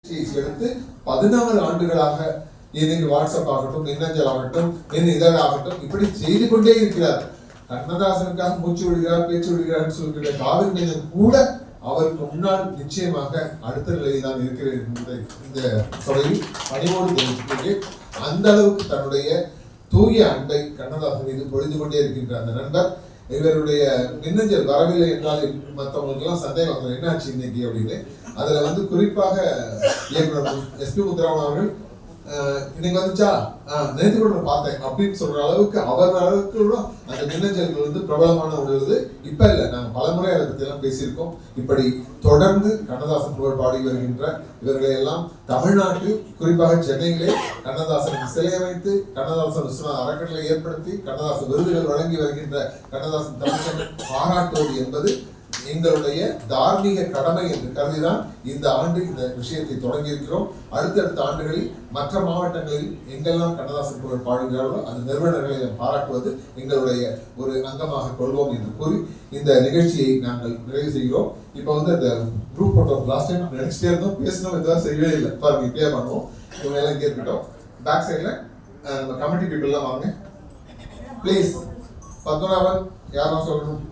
எடுத்து 16 ஆண்டுகளாக இன்னைக்கு வாட்ஸ்அப் ஆகட்டும், மின்னஞ்சல் ஆகட்டும், இதழ் ஆகட்டும், இப்படி செய்து கொண்டே இருக்கிறார். கண்ணதாசனுக்காக மூச்சு விடுகிறார், பேச்சு விடுகிறார் சொல்கிற காவிரிமேனன் கூட அவருக்கு முன்னால் நிச்சயமாக அடுத்த நிலையில் தான் இருக்கிற இந்த சபையில் பணிவோடு தெரிவிக்கின்றேன். அந்த அளவுக்கு தன்னுடைய தூய அன்பை கண்ணதாசன் மீது பொழிந்து கொண்டே இருக்கின்ற அந்த நண்பர் இவருடைய மின்னஞ்சல் வரவில்லை என்றால் மற்றவங்களுக்கு எல்லாம் சந்தேகம் வந்தது, என்னாச்சு இன்னைக்கு அப்படின்னு. அதுல குறிப்பாக இயக்குனர் எஸ்பி முத்துராமன் அவர்கள் இன்னைக்கு வந்துச்சா நேற்று கூட பார்த்தேன் அப்படின்னு சொல்ற அளவுக்கு அவர் அளவுக்கு அந்த மின்னஞ்சல்கள் பிரபலமான உள்ளது. இப்ப இல்லை, நாங்க பலமுறை அதை பத்தி எல்லாம் பேசியிருக்கோம். இப்படி தொடர்ந்து கண்ணதாசன் புகழ் பாடி வருகின்ற இவர்களை எல்லாம் தமிழ்நாட்டு குறிப்பாக சென்னையிலே கண்ணதாசன் சிலை அமைத்து கண்ணதாசன் விஸ்வநாத அறக்கட்டளை ஏற்படுத்தி கண்ணதாசன் விருதுகள் வழங்கி வருகின்ற கண்ணதாசன் தமிழ் பாராட்டுவது என்பது எங்களுடைய தார்மீக கடமை என்று கருதிதான் இந்த ஆண்டு இந்த விஷயத்தை தொடங்கி இருக்கிறோம். அடுத்தடுத்த ஆண்டுகளில் மற்ற மாவட்டங்களில் எங்கெல்லாம் கண்ணதாசன் புகழ் பாடுகிறார்களோ அந்த நிறுவனர்களை பாராட்டுவது எங்களுடைய ஒரு அங்கமாக கொள்வோம் என்று கூறி இந்த நிகழ்ச்சியை நாங்கள் நிறைவு செய்கிறோம். இப்போ அந்த குரூப் போட்டோ லாஸ்ட் டைம் நினைச்சிட்டே இருந்தோம், பேசணும், இதுதான் செய்யவே இல்லை. பாருங்க, இப்பயே பண்ணுவோம். இவங்க எல்லாம் இங்கே இருக்கட்டும். பேக் சைடில் நம்ம கமிட்டி பீப்புள் எல்லாம் வாங்க ப்ளீஸ். பத்மநாபன் யாரும் சொல்லணும்.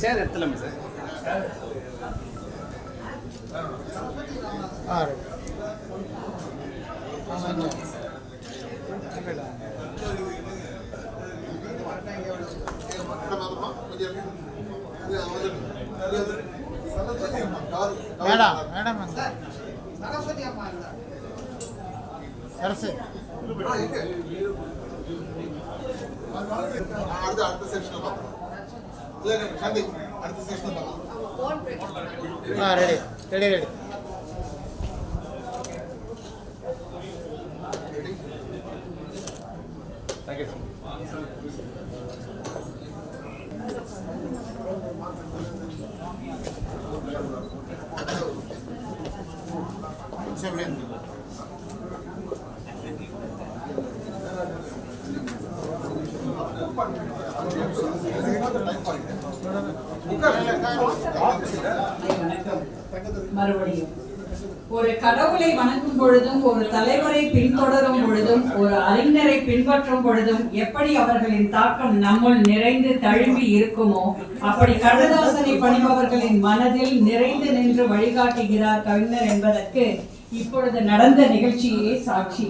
சேர் எடுத்துலாமே சார். மேடம் மேடம் சரஸ்வதி அம்மா சரஸ்வதி அடுத்த செக்ஷன் அடுத்த section ready ready ready. Thank you sir. மறுபடியும் ஒரு கடவுளை வணங்கும் பொழுதும், ஒரு தலைவரை பின்தொடரும் பொழுதும், ஒரு அறிஞரை பின்பற்றும் பொழுதும் எப்படி அவர்களின் தாக்கம் நம்முள் நிறைந்து தழும்பி இருக்குமோ அப்படி கண்ணதாசனை பணிபவர்களின் மனதில் நிறைந்து நின்று வழிகாட்டுகிறார் கவிஞர் என்பதற்கு இப்பொழுது நடந்த நிகழ்ச்சியே சாட்சி.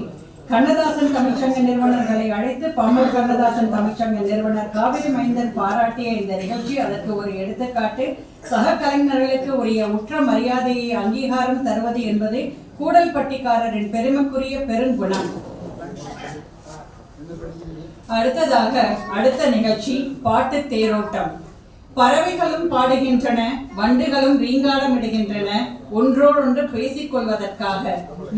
கண்ணதாசன் தமிழ்ச்சங்க நிறுவனர்களை அழைத்து பம்மூர் கண்ணதாசன் தமிழ்ச்சங்க நிறுவனர் காவிரி மைந்தன் பாராட்டிய இந்த நிகழ்ச்சி அதற்கு ஒரு எடுத்துக்காட்டு. சக கலைஞர்களுக்கு உரிய உற்ற மரியாதையை அங்கீகாரம் தருவது என்பது கூடல்பட்டிக்காரரின் பெருமைக்குரிய பெருங்குணம். அடுத்ததாக அடுத்த நிகழ்ச்சி பாட்டு தேரோட்டம். பறவைகளும் பாடுகின்றன, வண்டுகளும் ரீங்காரமிடுகின்றன, ஒன்றோடொன்று பேசிக் கொள்வதற்காக.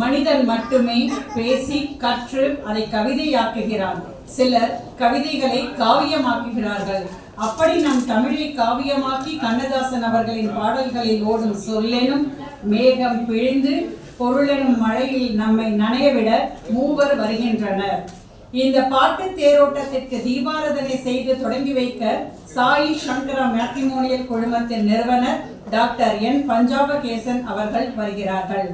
மனிதன் மட்டுமே பேசி கற்று அதை கவிதையாக்குகிறான். சிலர் கவிதைகளை காவியமாக்குகிறார்கள். அப்படி நம் தமிழை காவியமாக்கி கண்ணதாசன் அவர்களின் பாடல்களில் ஓடும் சொல்லெனும் மேகம் பிழிந்து பொருளெனும் மழையில் நம்மை நனையவிட மூவர் வருகின்றனர். இந்த பாட்டு தேரோட்டத்திற்கு தீபாராதனை செய்து தொடங்கி வைக்க சாயி சங்கரா மேட்ரிமோனியல் குழுமத்தின் நிறுவனர் டாக்டர் என் பஞ்சாபகேசன் அவர்கள் வருகிறார்கள்.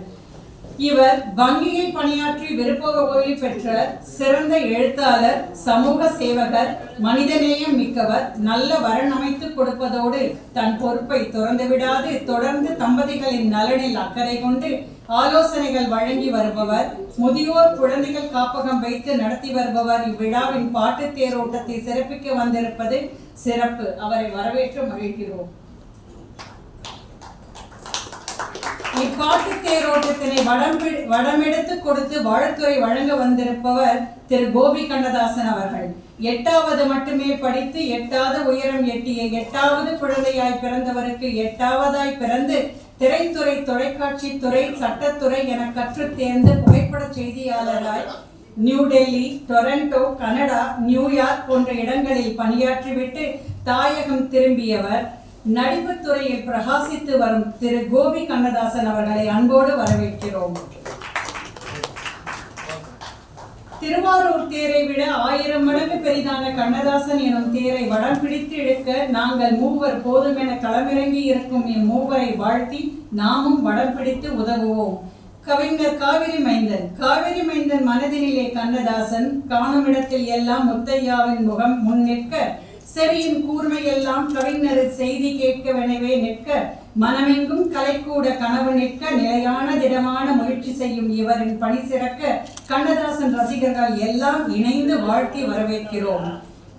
இவர் வங்கியில் பணியாற்றி விருப்ப ஓய்வு பெற்ற சிறந்த எழுத்தாளர், சமூக சேவகர், மனிதநேயம் மிக்கவர். நல்ல வரன் அமைத்து கொடுப்பதோடு தன் பொறுப்பை துறந்துவிடாது தொடர்ந்து தம்பதிகளின் நலனில் அக்கறை கொண்டு ஆலோசனைகள் வழங்கி வருபவர். முதியோர் குழந்தைகள் காப்பகம் வைத்து நடத்தி வருபவர். இவ்விழாவின் பாட்டு தேரோட்டத்தை சிறப்பிக்க வந்திருப்பது சிறப்பு. அவரை வரவேற்று மகிழ்கிறோம். இப்பாட்டு தேரோட்டத்தினை வடமெடுத்து கொடுத்து வாழ்த்துறை வழங்க வந்திருப்பவர் திரு கோபி கண்ணதாசன் அவர்கள். 8வது மட்டுமே படித்து எட்டாத உயரம் எட்டிய 8வது குழந்தையாய் பிறந்தவருக்கு 8வதாய் பிறந்து திரைத்துறை, தொலைக்காட்சி துறை, சட்டத்துறை என கற்று தேர்ந்து புகைப்பட செய்தியாளராய் New Delhi, Toronto, Canada, New York போன்ற இடங்களில் பணியாற்றிவிட்டு தாயகம் திரும்பியவர். நடிப்புத் துறையில் பிரகாசித்து வரும் திரு கோபி கண்ணதாசன் அவர்களை அன்போடு வரவேற்கிறோம். திருவாரூர் தேரை விட 1000 மடங்கு பெரிதான கண்ணதாசன் எனும் தேரை வடம் பிடித்து இழுக்க நாங்கள் மூவர் போதுமென களமிறங்கி இருக்கும் இம்மூவரை வாழ்த்தி நாமும் வடம் பிடித்து உதவுவோம். கவிஞர் காவிரி மைந்தன் மனதினிலே கண்ணதாசன் காணுமிடத்தில் எல்லாம் முத்தையாவின் முகம் முன் நிற்க, செவியின் கூர்மையெல்லாம் கவிஞரின் செய்தி கேட்கவெனவே நிற்க, மனமெங்கும் கலைக்கூட கனவு நிற்க, நிலையான திடமான முயற்சி செய்யும் இவரின் பணி சிறக்க கண்ணதாசன் ரசிகர்கள் எல்லாம் இணைந்து வாழ்த்தி வரவேற்கிறோம்.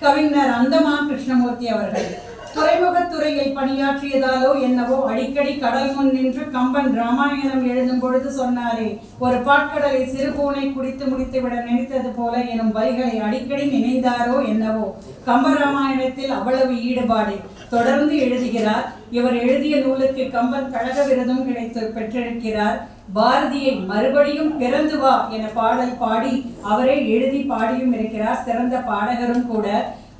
கவிஞர் அந்தமான் கிருஷ்ணமூர்த்தி அவர்கள் துறைமுகத்துறையில் பணியாற்றியதாலோ என்னவோ அடிக்கடி கடல் முன் நின்று கம்பன் ராமாயணம் எழுதும் பொழுது சொன்னாரே, ஒரு பாட்கடலை சிறு பூனை குடித்து முடித்துவிட நினைத்தது போல எனும் வரிகளை அடிக்கடி நினைந்தாரோ என்னவோ. கம்பராமாயணத்தில் அவ்வளவு ஈடுபாடு தொடர்ந்து எழுதுகிறார். இவர் எழுதிய நூலுக்கு கம்பன் கழக விருதும் பெற்றிருக்கிறார். பாரதியை மறுபடியும் பிறந்து வா என பாடல் பாடி அவரே எழுதி பாடியும் இருக்கிறார். சிறந்த பாடகரும் கூட.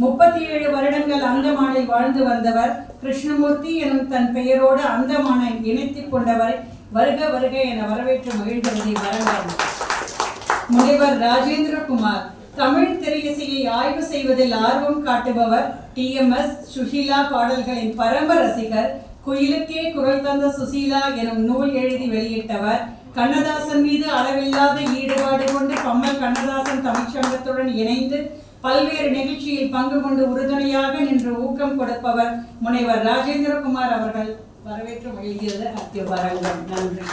37 வருடங்கள் அந்தமானில் வாழ்ந்து வந்தவர். கிருஷ்ணமூர்த்தி எனும் தன் பெயரோடு அந்தமானை இணைத்துக் கொண்டவர். வருக வருக என வரவேற்று மகிழ்ந்ததை வரங்கள். முனைவர் ராஜேந்திரகுமார் தமிழ் திரையிசையை ஆய்வு செய்வதில் ஆர்வம் காட்டுபவர். TMS சுஷீலா பாடல்களின் பரம ரசிகர். குயிலுக்கே குரல் தந்த சுசீலா எனும் நூல் எழுதி வெளியிட்டவர். கண்ணதாசன் மீது அளவில்லாத ஈடுபாடு கொண்டு பம்மல் கண்ணதாசன் தமிழ்ச்சங்கத்துடன் இணைந்து பல்வேறு நிகழ்ச்சியில் பங்கு கொண்டு உறுதுணையாக நின்று ஊக்கம் கொடுப்பவர் முனைவர் ராஜேந்திரகுமார் அவர்கள். வரவேற்று மகிழ்கிறது. அத்தியபாரங்கள். நன்றி.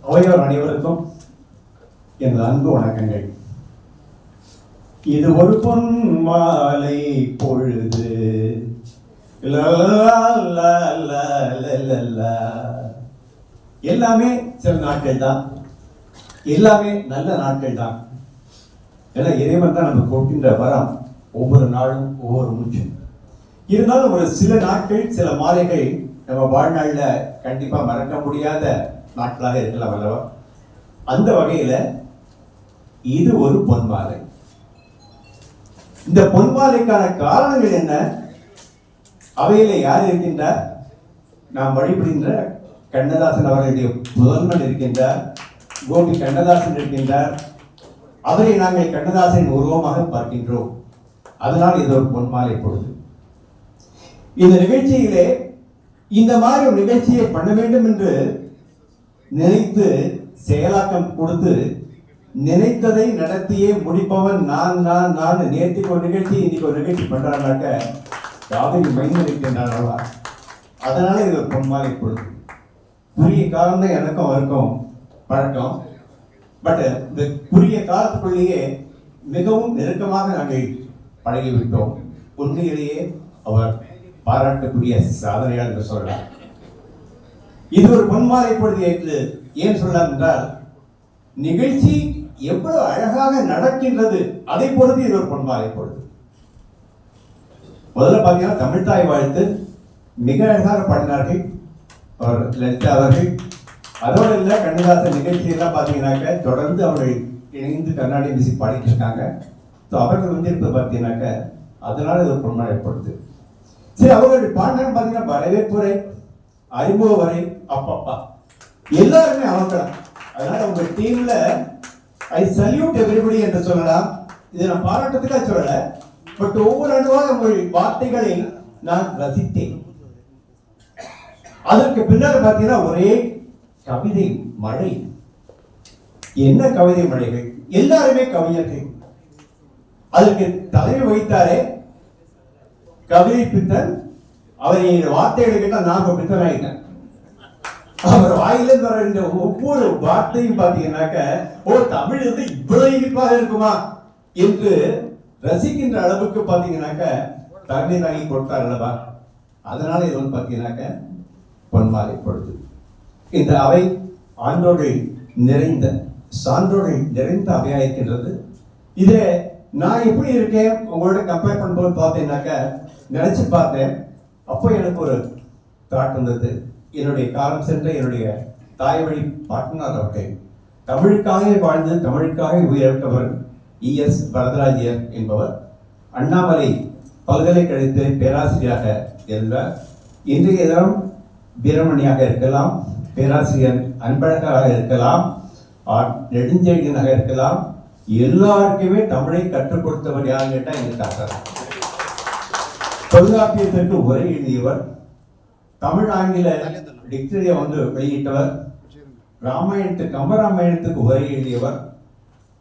அவையோர் அனைவருக்கும் எனது அன்பு வணக்கங்கள். இது ஒரு பொன் மாலை பொழுது, எல்லாமே சில நாட்கள் தான், எல்லாமே நல்ல நாட்கள் தான். ஏன்னா இறைவன் தான் நம்ம கொடுக்கின்ற வரம். ஒவ்வொரு நாளும் ஒவ்வொரு மூச்சும் இருந்தாலும் ஒரு சில நாட்கள், சில மாலைகள் நம்ம வாழ்நாள்ல கண்டிப்பா மறக்க முடியாத நாட்களாக இருக்கலாம் அல்லவா? அந்த வகையில இது ஒரு பொன்மாலை. இந்த பொன்மாலைக்கான காரணங்கள் என்ன? அவையில யார் இருக்கின்றார்? நாம் வழிபடுகின்ற கண்ணதாசன் அவர்களுடைய புதல்வன் இருக்கின்றார், கோபி கண்ணதாசன் இருக்கின்றார். அவரை நாங்கள் கண்ணதாசனின் உருவமாக பார்க்கின்றோம். அதனால் இது ஒரு பொன்மாலை பொழுது. இந்த நிகழ்ச்சியிலே இந்த மாதிரி ஒரு நிகழ்ச்சியை பண்ண வேண்டும் என்று நினைத்து செயலாக்கம் கொடுத்து நினைத்ததை நடத்தியே முடிப்பவன் நான் நேற்றுக்கு ஒரு நிகழ்ச்சி, இன்னைக்கு ஒரு நிகழ்ச்சி பண்றாங்க. காவிரி மைந்தன் இருக்கின்றார்களா? அதனால இது ஒரு பொன்மாலை பொழுது. குறுகிய காலம் தான் எனக்கும் அவருக்கும் பழக்கம். பட் இந்த குறுகிய காலத்துக்குள்ளேயே மிகவும் நெருக்கமாக நாங்கள் பழகிவிட்டோம். உண்மையிலேயே அவர் பாராட்டக்கூடிய சாதனையாளர் என்று சொல்லலாம். இது ஒரு பொன்மாலை பொழுது என்று ஏன் சொல்லலாம் என்றால், நிகழ்ச்சி எவ்வளவு அழகாக நடக்கின்றது, அதை பொறுத்து இது ஒரு பொன்மாலை பொழுது. முதல்ல பார்த்தீங்கன்னா தமிழ்தாய் வாழ்த்து மிக அழகாக பாடினார்கள் அவர் லலிதா அவர்கள். அதோடு இல்லை, கண்ணதாசன் நிகழ்ச்சியெல்லாம் பார்த்தீங்கன்னாக்க தொடர்ந்து அவர்கள் இணைந்து கர்நாடக மியூசிக் பாடிட்டு இருக்காங்க. ஸோ அவர்கள் வந்திருப்பது பார்த்தீங்கன்னாக்க அதனால இது ஒரு பொன்மாலை பொழுது. சரி, அவர்களுடைய பாடினான்னு பார்த்தீங்கன்னா வரவேற்புரை, அறிமுக வரை, அப்பப்பா எல்லாருமே அவங்க. அதனால உங்க டீம்ல ஐ சல்யூட் எவ்ரிபடி என்று சொல்லலாம். இதை நான் பாராட்டத்துக்காக சொல்லல, பட் ஒவ்வொரு அணுவாக உங்கள் வார்த்தைகளை நான் ரசித்தேன். அதற்கு பின்னர் பார்த்தீங்கன்னா ஒரே கவிதை மழை. என்ன கவிதை மழைகள்! எல்லாருமே கவிஞர்கள். அதற்கு தலைமை வகித்தாரே கவிதை பித்தன். அவர் வார்த்தைகளை கேட்டால் நான் பித்தன் ஆயிட்டேன். அவர் வாயிலிருந்து வர இந்த ஒவ்வொரு வார்த்தையும் பார்த்தீங்கன்னாக்க ஓ தமிழ் வந்து இவ்வளவு இனிப்பாக இருக்குமா என்று ரசிக்கின்ற அளவுக்கு பார்த்தீங்கன்னாக்க தண்ணி தாங்கி கொடுத்தார் அல்லவா. அதனால இது வந்து பார்த்தீங்கன்னாக்க பொன்மாலை பொழுது இந்த அவை ஆண்டோர்கள் நிறைந்த சான்றோர்கள் நிறைந்த அவையா இருக்கின்றது. இதே நான் எப்படி இருக்கேன் உங்களோட கம்பேர் பண்ணும்போது பார்த்தீங்கன்னாக்க நினைச்சு பார்த்தேன். அப்போ எனக்கு ஒரு தாட் வந்தது. என்னுடைய காலம் சென்ற என்னுடைய தாய் வழி பாட்டனார் அவர்கள் தமிழுக்காக வாழ்ந்து தமிழுக்காக உயிரிழந்தவர் E.S. வரதராஜர் என்பவர் அண்ணாமலை பல்கலைக்கழகத்தில் பேராசிரியராக இருந்தார். இன்றைய தினம் வீரமணியாக இருக்கலாம், பேராசிரியர் அன்பழகாக இருக்கலாம், நெடுஞ்செழியனாக இருக்கலாம், எல்லாருக்குமே தமிழை கற்றுக் கொடுத்தவர் யாருன்னு கேட்டா எங்க தாத்தா. தொல்காப்பியத்திற்கு உரை எழுதியவர், தமிழ் ஆங்கில டிக்ஷனரியை வந்து வெளியிட்டவர், ராமாயணத்துக்கு கம்பராமாயணத்துக்கு உரை எழுதியவர்.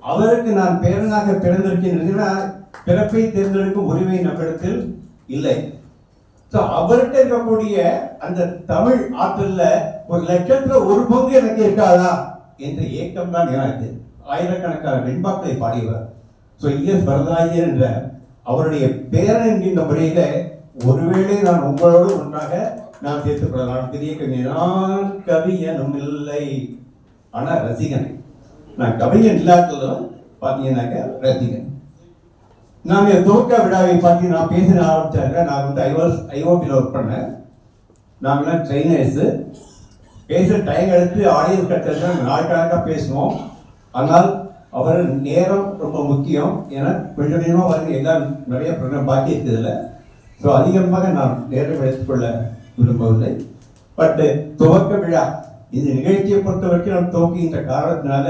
அவருக்கு நான் பேரனாக பிறந்திருக்கின்றேன். பிறப்பை தேர்ந்தெடுக்கும் உரிமை நம்மிடத்தில் இல்லை. அவர்கிட்ட இருக்கக்கூடிய அந்த தமிழ் ஆற்றல்ல ஒரு லட்சத்துல ஒரு பங்கு எனக்கு இருக்காதா என்ற ஏக்கம் தான் எனக்கு. ஆயிரக்கணக்கான வெண்பாக்களை பாடியவர். E.S. வரதராஜர் என்ற அவருடைய பேரன் என்கின்ற முறையில ஒருவேளை நான் உங்களோடு ஒன்றாக நான் சேர்த்துக் கொள்ளலாம். பெரிய கவிஞர் நான் கவிஞனும் இல்லை, ஆனா ரசிகன். நான் கவிஞன் இல்லாததும் பார்த்தீங்கன்னாக்க ரசிகன். நான் துவக்க விழாவை பற்றி நான் பேச ஆரம்பிச்சாங்க. நான் வந்து ஐஓபியில் ஒர்க் பண்ணேன். நாங்களாம் ட்ரெயினர்ஸு பேச டைம் எடுத்து ஆடியன்ஸ் கட்டத்தில் நாள் கணக்காக பேசுவோம். ஆனால் அவர் நேரம் ரொம்ப முக்கியம். ஏன்னா கொஞ்சம் கொஞ்சமாக வந்து எல்லாம் நிறைய ப்ரோக்ராம் பாக்கி இருக்குதில்ல. ஸோ அதிகமாக நான் நேரம் எடுத்துக்கொள்ள விரும்பவில்லை. பட் துவக்க விழா இந்த நிகழ்ச்சியை பொறுத்த வரைக்கும் நான் துவக்குகின்ற காரணத்தினால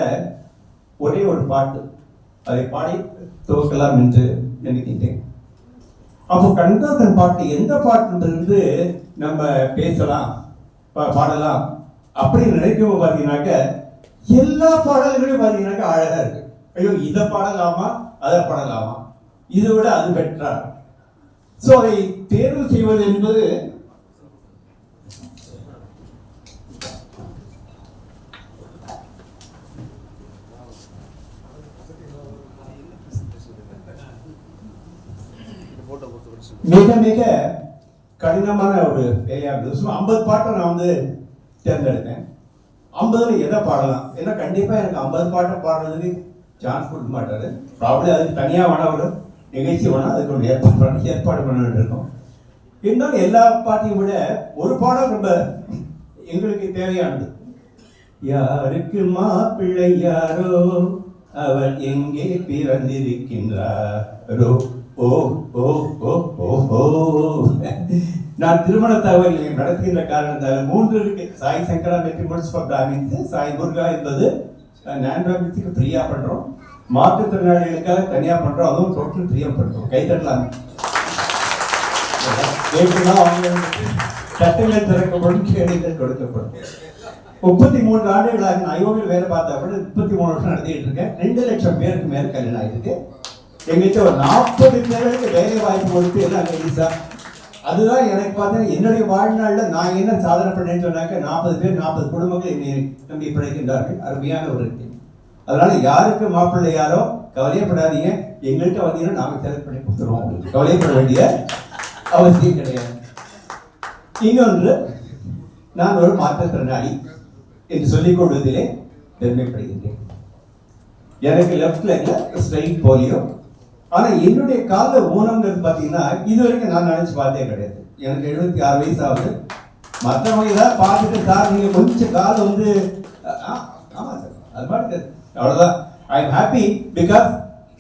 ஒரே ஒரு பாட்டு அதை பாடி துவக்கலாம் என்று நினைக்கின்றேன். அப்போ கண்ணதாசன் பாட்டு எந்த பாட்டுன்றது நம்ம பேசலாம் பாடலாம் அப்படின்னு நினைக்கவும் பார்த்தீங்கன்னாக்க எல்லா பாடல்களையும் பார்த்தீங்கன்னாக்க அழகா இருக்கு. ஐயோ இதை பாடலாமா அதை பாடலாமா, இதை விட அது பெற்றா. ஸோ அதை தேர்வு செய்வது என்பது மிக மிக கடினமான ஒரு வேலையா இருந்தது. சும்மா 50 பாட்டை நான் வந்து தேர்ந்தெடுத்தேன். 50ல் எதை பாடலாம்? ஏன்னா கண்டிப்பா எனக்கு 50 பாட்டை பாடுறதுக்கு சான்ஸ் கொடுக்க மாட்டாரு. ப்ராப்ளம் அதுக்கு தனியா வேணா ஒரு நிகழ்ச்சி வேணா அதுக்கு ஒரு ஏற்பாடு பண்ண வேண்டியிருக்கும். இருந்தாலும் எல்லா பாட்டையும் விட ஒரு பாடம் ரொம்ப எங்களுக்கு தேவையானது. யாருக்கு மாப்பிள்ளை யாரோ அவர் எங்கே பிறந்திருக்கின்றாரோ ஓ ஓ ஓ ஓ ஓ. நான் திருமண தகவல் நடத்துகின்ற காரணத்தால் 3 இருக்கு. சாய் சங்கரா மெட்ரிமோனிக்ஸ் ஃபார் பிராமின்ஸ், சாய் முருகா என்பது நான் பிராமின்ஸுக்கு ஃப்ரீயா பண்றோம், மாற்றுத்திறனாளிகளுக்காக தனியா பண்றோம், அதுவும் டோட்டல் ஃப்ரீயா பண்றோம். கை தட்டலாம். சட்டங்கள் திறக்கப்படும், கேள்விகள் கொடுக்கப்படும். 33 ஆண்டுகளாக ஐஓவில் வேலை பார்த்தா கூட 33 வருஷம் நடத்திட்டு இருக்கேன். 2 லட்சம் பேருக்கு மேல கல்யாணம் ஆயிருக்கு. எங்கிட்ட ஒரு 40 பேருக்கு வேலை வாய்ப்பு கொடுத்து எல்லாம் லேடிஸா. அதுதான் எனக்கு பார்த்தீங்கன்னா என்னுடைய வாழ்நாள்ல நான் என்ன சாதனை பண்ணேன்னு சொன்னாக்க 40 பேர் 40 குடும்பங்கள் என்னை நம்பி பிழைக்கின்றார்கள். அருமையான ஒரு இருக்கு. அதனால யாருக்கு மாப்பிள்ளை யாரோ கவலையப்படாதீங்க, எங்கள்கிட்ட வந்தீங்கன்னா நாங்கள் செலக்ட் பண்ணி கொடுத்துருவோம். கவலைப்பட வேண்டிய அவசியம் கிடையாது. இன்னொன்று, நான் ஒரு மாற்றுத்திறனாளி என்று சொல்லிக் கொள்வதிலே பெருமைப்படுகின்றேன். எனக்கு லெஃப்ட் லெக்ல ஸ்ட்ரெயின் போலியோ. ஆனா என்னுடைய கால ஊனம்ங்கிறது பாத்தீங்கன்னா இது வரைக்கும் நான் நினைச்சு பார்த்தே கிடையாது. எனக்கு 76 வயசு ஆகுது. மற்றவங்க ஏதாவது பார்த்துட்டு சார் நீங்க கொஞ்சம் கால வந்து ஆமா சார் அது மாதிரி அவ்வளவுதான். I am happy because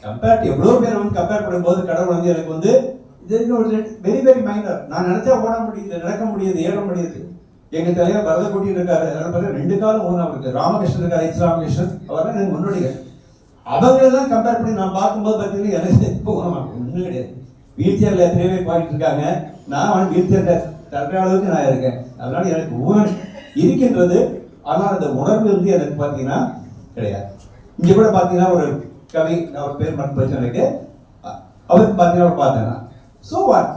compared எவ்வளவு பேர் வந்து கம்பேர் பண்ணும்போது கடவுள் வந்து எனக்கு வந்து இது வெரி வெரி மைனர். நான் நினைச்சா ஓட முடியுது, நடக்க முடியுது, ஏற முடியுது. எங்க தலைவர் பரதக்குட்டி இருக்காரு, அதனால 2 காலம் ஊனம் இருக்கு. ராமகிருஷ்ணன் இருக்காரு, எச் ராமகிருஷ்ணன், அவரெல்லாம் எனக்கு முன்னோடிகள். அவங்களெல்லாம் கம்பேர் பண்ணி நான் பார்க்கும்போது பார்த்தீங்கன்னா எனக்கு ஒன்றும் கிடையாது. வீல் சேர்ல எத்தனை பேர் பாடிட்டு இருக்காங்க, நான் வீல் சேர்ல தடுற அளவுக்கு நான் இருக்கேன். அதனால எனக்கு ஊனம் இருக்கின்றது, ஆனால் அந்த உணர்வு வந்து எனக்கு பார்த்தீங்கன்னா கிடையாது. இங்க கூட பார்த்தீங்கன்னா ஒரு கவி, நான் ஒரு பேர் மட்டும் போச்சு எனக்கு, அவருக்கு பார்த்தீங்கன்னா பார்த்தேன். So what?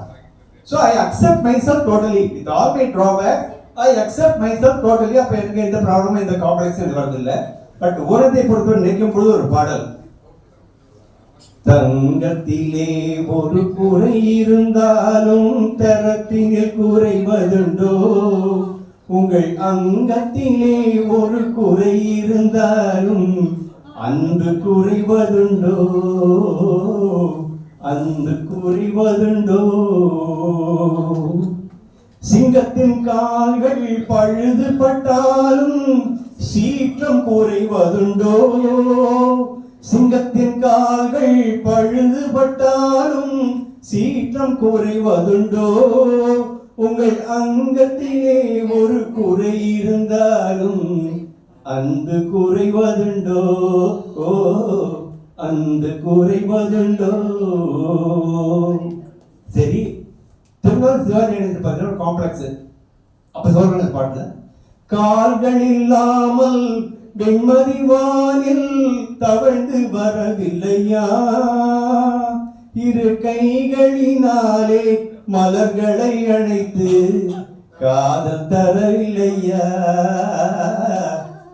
So I accept my self totally with all my drawback. I accept myself totally. அப்ப எனக்கு எந்த ப்ராப்ளமும் இந்த காம்ப்ளெக்ஸ் இது வரதில்லை. பட் உரத்தை பொறுத்து நினைக்கும் பொழுது ஒரு பாடல், தங்கத்திலே ஒரு குறை இருந்தாலும் தரத்தினில் குறைவதுண்டோ, உங்கள் அங்கத்திலே ஒரு குறை இருந்தாலும் அன்பு குறைவதுண்டோ, அன்பு குறைவதுண்டோ. சிங்கத்தின் கால்கள் பழுதுபட்டாலும் சீற்றம் குறைவதுண்டோ, சிங்கத்தின் கால்கள் பழுதுபட்டாலும் சீற்றம் குறைவதுண்டோ, உங்கள் அங்கத்திலே ஒரு குறை இருந்தாலும் அன்பு குறைவதுண்டோ, ஓ அன்பு குறைவதுண்டோ. சரி, திருவாரூர் சிவாஜி பார்த்தீங்கன்னா காம்ப்ளெக்ஸ். அப்ப சொல்ற பாட்டுல, கால்கள் இல்லாமல் வெண்மதி வானில் தவழ்ந்து வரவில்லையா, இரு கைகளினாலே மலர்களை அணைத்து காதல் தரவில்லையா,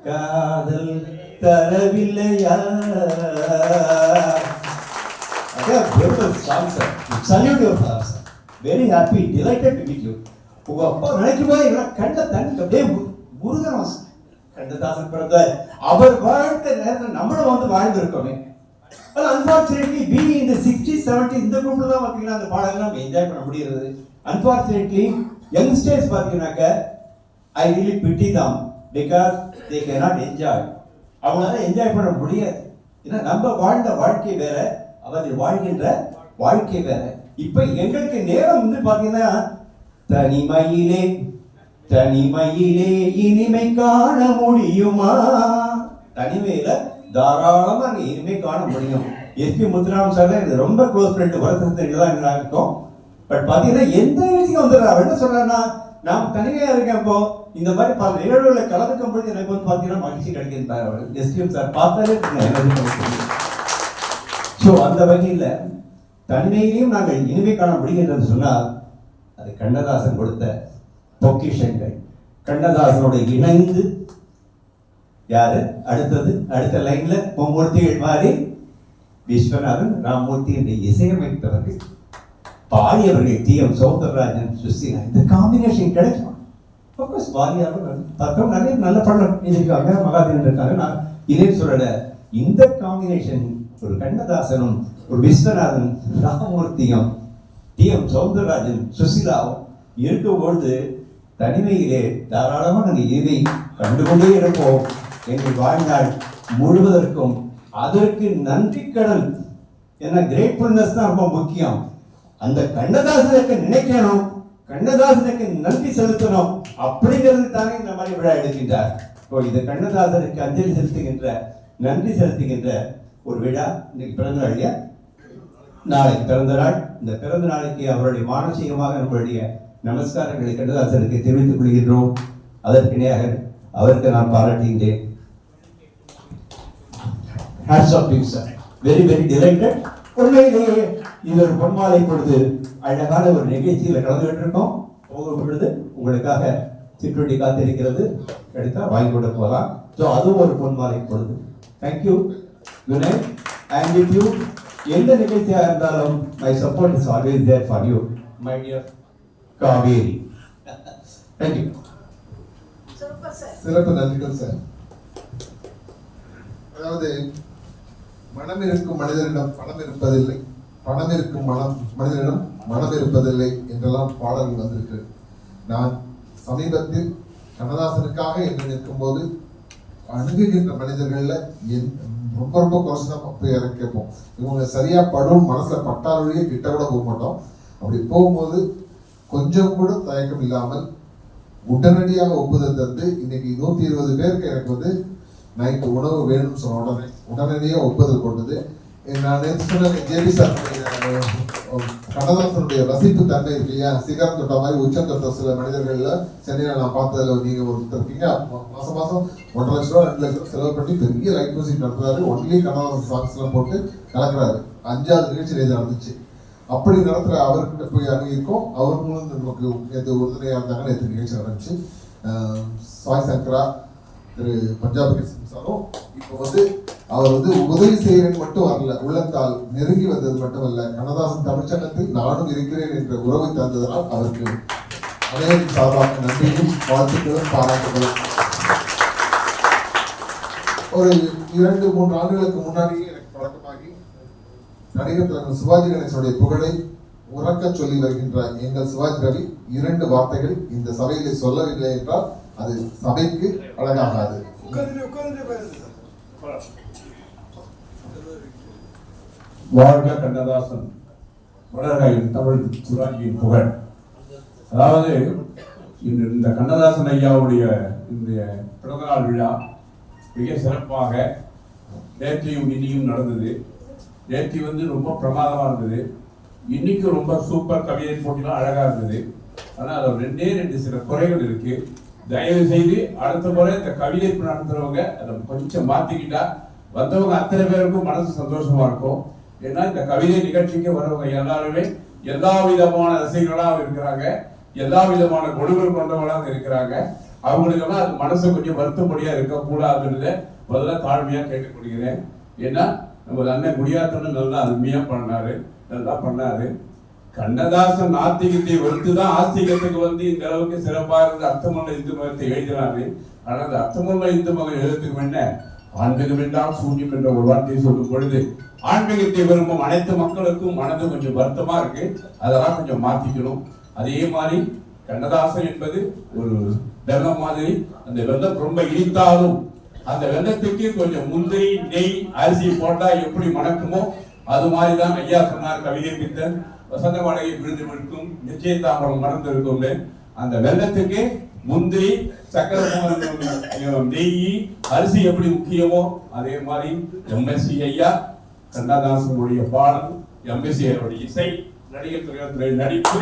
காதல் தரவில்லையா. Very happy, delighted to meet you. உங்க அப்பா நினைக்கும் போது கண்ட தண்ணி அப்படியே முருகன். கண்ணதாசன் பிறந்த அவர் வாழ்ந்த நேரத்தில் நம்மளும் வந்து வாழ்ந்திருக்கோமே. அன்பார்ச்சுனேட்லி பி இந்த 60s 70s இந்த குரூப்ல தான் பார்த்தீங்கன்னா அந்த பாடல்கள் நம்ம என்ஜாய் பண்ண முடிகிறது. அன்பார்ச்சுனேட்லி யங்ஸ்டர்ஸ் பார்த்தீங்கன்னாக்க I really PT them because they cannot enjoy. அவங்களால என்ஜாய் பண்ண முடியாது. ஏன்னா நம்ம வாழ்ந்த வாழ்க்கை வேற, அவர்கள் வாழ்கின்ற வாழ்க்கை வேற. இப்ப எங்களுக்கு நேரம் வந்து பாத்தீங்கன்னா தனிமையிலே தனிமையிலே இனிமை காண முடியுமா, தனிமையில தாராளமா அங்க இனிமை காண முடியும். எஸ்பி முத்துராமன் சார் எனக்கு ரொம்ப க்ளோஸ் ஃப்ரெண்ட், வருத்தத்தில் தான் இருக்கோம். பட் பாத்தீங்கன்னா எந்த விஷயம் வந்துடுறா என்ன சொல்றேன்னா, நான் தனிமையா இருக்கேன். இப்போ இந்த மாதிரி பல நிகழ்வுகளை கலந்துக்கும் பொழுது எனக்கு வந்து பாத்தீங்கன்னா மகிழ்ச்சி கிடைக்கின்றார் அவர்கள். எஸ்பிஎம் சார் பார்த்தாலே ஸோ அந்த வகையில் தனிமையிலையும் நாங்கள் இனிமை காண முடிகின்றது சொன்னால் அது கண்ணதாசன் கொடுத்த பொக்கிஷங்கள். கண்ணதாசனோட இணைந்து யாரு அடுத்தது அடுத்த லைன்ல மும்மூர்த்திகள் மாதிரி விஸ்வநாதன் ராமமூர்த்தி என்ற இசையமைத்தவர்கள், பாடியவர்கள் டி.எம். சௌந்தரராஜன், சுசீலா. இந்த காம்பினேஷன் கிடைக்கும். பார்த்தோம் நிறைய நல்ல படம் இருக்காங்க, மகாதேவன் இருக்காங்க. நான் இதே சொல்லல, இந்த காம்பினேஷன் ஒரு கண்ணதாசனும் ஒரு விஸ்வநாதன் ராமமூர்த்தியும் டி.எம். சௌந்தரராஜன் சுசீலாவும் இருக்கும்பொழுது தனிமையிலே தாராளமாக நாங்கள் இதை கண்டுகொண்டே இருப்போம். எங்கள் வாழ்நாள் முழுவதற்கும் அதற்கு நன்றி கடன், ஏன்னா கிரேட்ஃபுல்னஸ் தான் ரொம்ப முக்கியம். அந்த கண்ணதாசனுக்கு நினைக்கணும், கண்ணதாசனுக்கு நன்றி செலுத்தணும். அப்படிங்கிறது தானே இந்த மாதிரி விழா எடுக்கின்றார். இப்போ இது கண்ணதாசனுக்கு அஞ்சலி செலுத்துகின்ற, நன்றி செலுத்துகின்ற ஒரு விழா. இன்னைக்கு பிறந்த நாள் இல்லையா, நாளைக்கு பிறந்த நாள். இந்த பிறந்த நாளைக்கு அவருடைய மானசீகமாக நம்மளுடைய நமஸ்காரங்களை கண்ணதாசனுக்கு தெரிவித்துக் கொள்கின்றோம். அதற்கு இணையாக அவருக்கு நான் பாராட்டுகின்றேன். Hats off to you, sir. Very very delighted. உண்மையிலேயே இது ஒரு பொன்மாலை பொழுது அழகான ஒரு நிகழ்ச்சியில் கலந்துகிட்டு இருக்கோம். போகும் பொழுது உங்களுக்காக சிற்றுண்டி காத்திருக்கிறது, எடுத்தா வாங்கி கொண்டு போகலாம். ஸோ அதுவும் ஒரு பொன்மாலை பொழுது. Thank you. Good night. And with you எந்த நிகழ்ச்சியாக இருந்தாலும் my support is always there for you my dear Kaveri. Thank you. சிறப்பு நன்றிகள் சார். அதாவது மனம் இருக்கும் மனிதரிடம் பணம் இருப்பதில்லை, பணம் இருக்கும் மனிதனிடம் மனம் இருப்பதில்லை என்றெல்லாம் பாடல்கள் வந்திருக்கு. நான் சமீபத்தில் கண்ணதாசனுக்காக என்று நிற்கும் போது அணுகுகின்ற மனிதர்கள்ல ரொம்ப ரொம்ப குறைச்சுதான் போய் கேட்போம். இவங்க சரியா படும் மனசுல பட்டாலுடைய கிட்ட கூட போக மாட்டோம். அப்படி போகும்போது கொஞ்சம் கூட தயக்கம் இல்லாமல் உடனடியாக ஒப்புதல் தந்து இன்னைக்கு 120 பேருக்கு எனக்கு வந்து நைட்டு உணவு வேணும்னு சொன்ன உடனடியாக ஒப்புதல் கொண்டது. நான் நேற்று சொன்ன ஜேபி சார் கண்ணதாசனுடைய ரசிப்பு தன்மை இருக்கு இல்லையா, சிகரம் தொட்ட மாதிரி உச்சம் தொட்ட சில மனிதர்கள்ல சென்னையில் நான் பார்த்ததுல நீங்க ஒருத்தர் இருக்கீங்க. மாசம் 1.5 லட்ச ரூபா 2 லட்சம் செலவு பண்ணி பெரிய லைட் மியூசிக் நடத்துறாரு. ஒன்லி கண்ணதாசன் சாங்ஸ் எல்லாம் போட்டு கலக்குறாரு. 5வது நிகழ்ச்சி இது நடந்துச்சு. அப்படி நடத்துற அவர்கிட்ட போய் அணுகிருக்கோம். அவர் மூலம் நமக்கு நேற்று உறுதுணையாக இருந்தாங்க. நேற்று நிகழ்ச்சி நடந்துச்சு. சாய் சங்கரா, திரு பஞ்சாப் கிருஷ்ணசாரும் இப்போ வந்து அவர் வந்து உதவி செய்கிறேன் மட்டும் வரல, உள்ளத்தால் நெருங்கி வந்தது மட்டுமல்ல, கண்ணதாசன் தமிழ்ச்சங்கத்தில் நானும் இருக்கிறேன் என்ற உறவை தந்ததனால் அவருக்கு அனைவரின் சார்பாக நன்றியும் வாழ்த்துக்களும் பாராட்டுகளும். ஒரு 2-3 ஆண்டுகளுக்கு முன்னாடியே எனக்கு பழக்கமாகி நடிகர் தலைவர் சிவாஜி கணேசனுடைய புகழை உறக்க சொல்லி வருகின்ற எங்கள் சிவாஜி ரவி 2 வார்த்தைகள் இந்த சபையிலே சொல்லவில்லை என்றால் அது சபைக்கு அழகாகாது. வாழ்க கண்ணதாசன், வளர்க தமிழ் சிவாஜியின் புகழ். அதாவது இந்த கண்ணதாசன் ஐயாவுடைய இந்த பிறந்தநாள் விழா மிக சிறப்பாக நேற்றையும் இன்னியும் நடந்தது. நேற்று வந்து ரொம்ப பிரமாதமாக இருந்தது, இன்னைக்கு ரொம்ப சூப்பர் கவிதை போட்டிலாம் அழகாக இருந்தது. ஆனால் அதில் 2 சில குறைகள் இருக்கு. தயவு செய்து அடுத்த முறை இந்த கவிதை நடத்துறவங்க அதை கொஞ்சம் மாற்றிக்கிட்டா வந்தவங்க அத்தனை பேருக்கும் மனசு சந்தோஷமா இருக்கும். ஏன்னா இந்த கவிதை நிகழ்ச்சிக்கு வரவங்க எல்லாருமே எல்லா விதமான ரசிகர்களாக இருக்கிறாங்க, எல்லா விதமான கொள்கைகள் கொண்டவங்களாக இருக்கிறாங்க. அவங்களுக்கெல்லாம் அது மனசு கொஞ்சம் வருத்தப்படியா இருக்கக்கூடாதுன்னு முதல்ல தாழ்மையா கேட்டுக்கொள்கிறேன். ஏன்னா நம்ம அண்ணன் குடியாத்தன்னு நல்லா அருமையா பண்ணாரு. கண்ணதாசன் நாத்திகத்தை வெறுத்துதான் ஆஸ்திகத்துக்கு வந்து இந்த அளவுக்கு சிறப்பாக இருந்த அர்த்தமுள்ள இந்து மதத்தை எழுதினாரு. ஆனால் அந்த அர்த்தமுள்ள இந்து மதம் எழுதுறதுக்கு என்ன ஆன்மீகம் என்றால் சூன்யம் என்ற ஒரு வார்த்தையை சொல்லும் பொழுது ஆன்மீகத்தை விரும்பும் அனைத்து மக்களுக்கும் மனது கொஞ்சம் வருத்தமா இருக்கு. அதெல்லாம் கொஞ்சம் மாத்திக்கணும். அதே மாதிரி கண்ணதாசன் என்பது ஒரு வெள்ளம் மாதிரி, அந்த வெள்ளம் ரொம்ப இனித்தாலும் அந்த வெள்ளத்துக்கு கொஞ்சம் முந்திரி நெய் அரிசி போட்டா எப்படி மணக்குமோ அது மாதிரிதான் ஐயா சொன்னார். கவிதை பித்தன் வசந்த மாலையை விழுந்து விழுக்கும் நிச்சயதாமரம் மறந்து இருக்கும். அந்த வெள்ளத்துக்கு முந்திரி சக்கரை நெய் அரிசி எப்படி முக்கியமோ அதே மாதிரி எம்எஸ்சி ஐயா கண்ணதாசனுடைய பாடல், எம்எஸ்சி ஐயாவுடைய இசை, நடிகர் துறையுடைய நடிப்பு,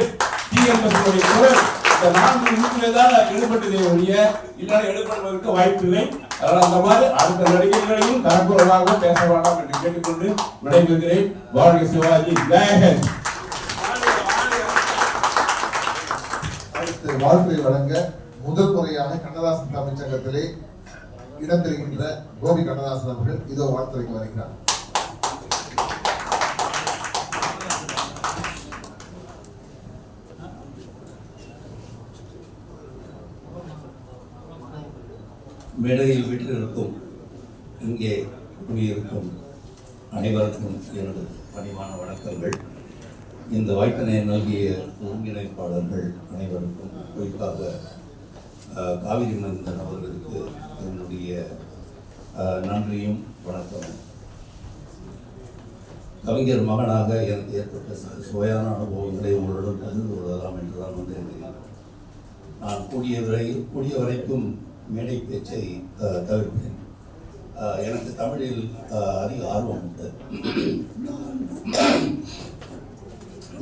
டிஎம்எஸ் குரல், இந்த 4 நிமிடத்தில்தான் எழுப்பட்டதே ஒழிய இல்லாத எழுப்படுவதற்கு வாய்ப்பில்லை. அதனால் அந்த மாதிரி அடுத்த நடிகர்களையும் தரக்குறவாக பேச வேண்டாம் என்று கேட்டுக்கொண்டு விடைபெறுகிறேன். வாழ்க சிவாஜி, ஜெயஹிந்த். வாழ்த்துறை வழங்க முதல் முறையாக கண்ணதாசன் தமிழ்ச்சங்கத்திலே இடம்பெறுகின்ற கோபி கண்ணதாசன் அவர்கள் இதோ வாழ்த்துறைக்கு வருகிறார். மேடையில் வீட்டிலிருக்கும் இங்கே கூடியிருக்கும் அனைவருக்கும் எனது பணிவான வணக்கங்கள். இந்த வாய்ப்பினை நல்கிய ஒருங்கிணைப்பாளர்கள் அனைவருக்கும், குறிப்பாக காவிரி மந்தன் அவர்களுக்கு என்னுடைய நன்றியும் வணக்கமும். கவிஞர் மகனாக எனக்கு ஏற்பட்ட சுவையான அனுபவங்களை உங்களுடன் பகிர்ந்து கொள்ளலாம் என்றுதான் வந்திருக்கிறேன். நான் கூடிய வரைக்கும் மேடை பேச்சை தவிர்ப்பேன். எனக்கு தமிழில் அதிக ஆர்வம் உண்டு.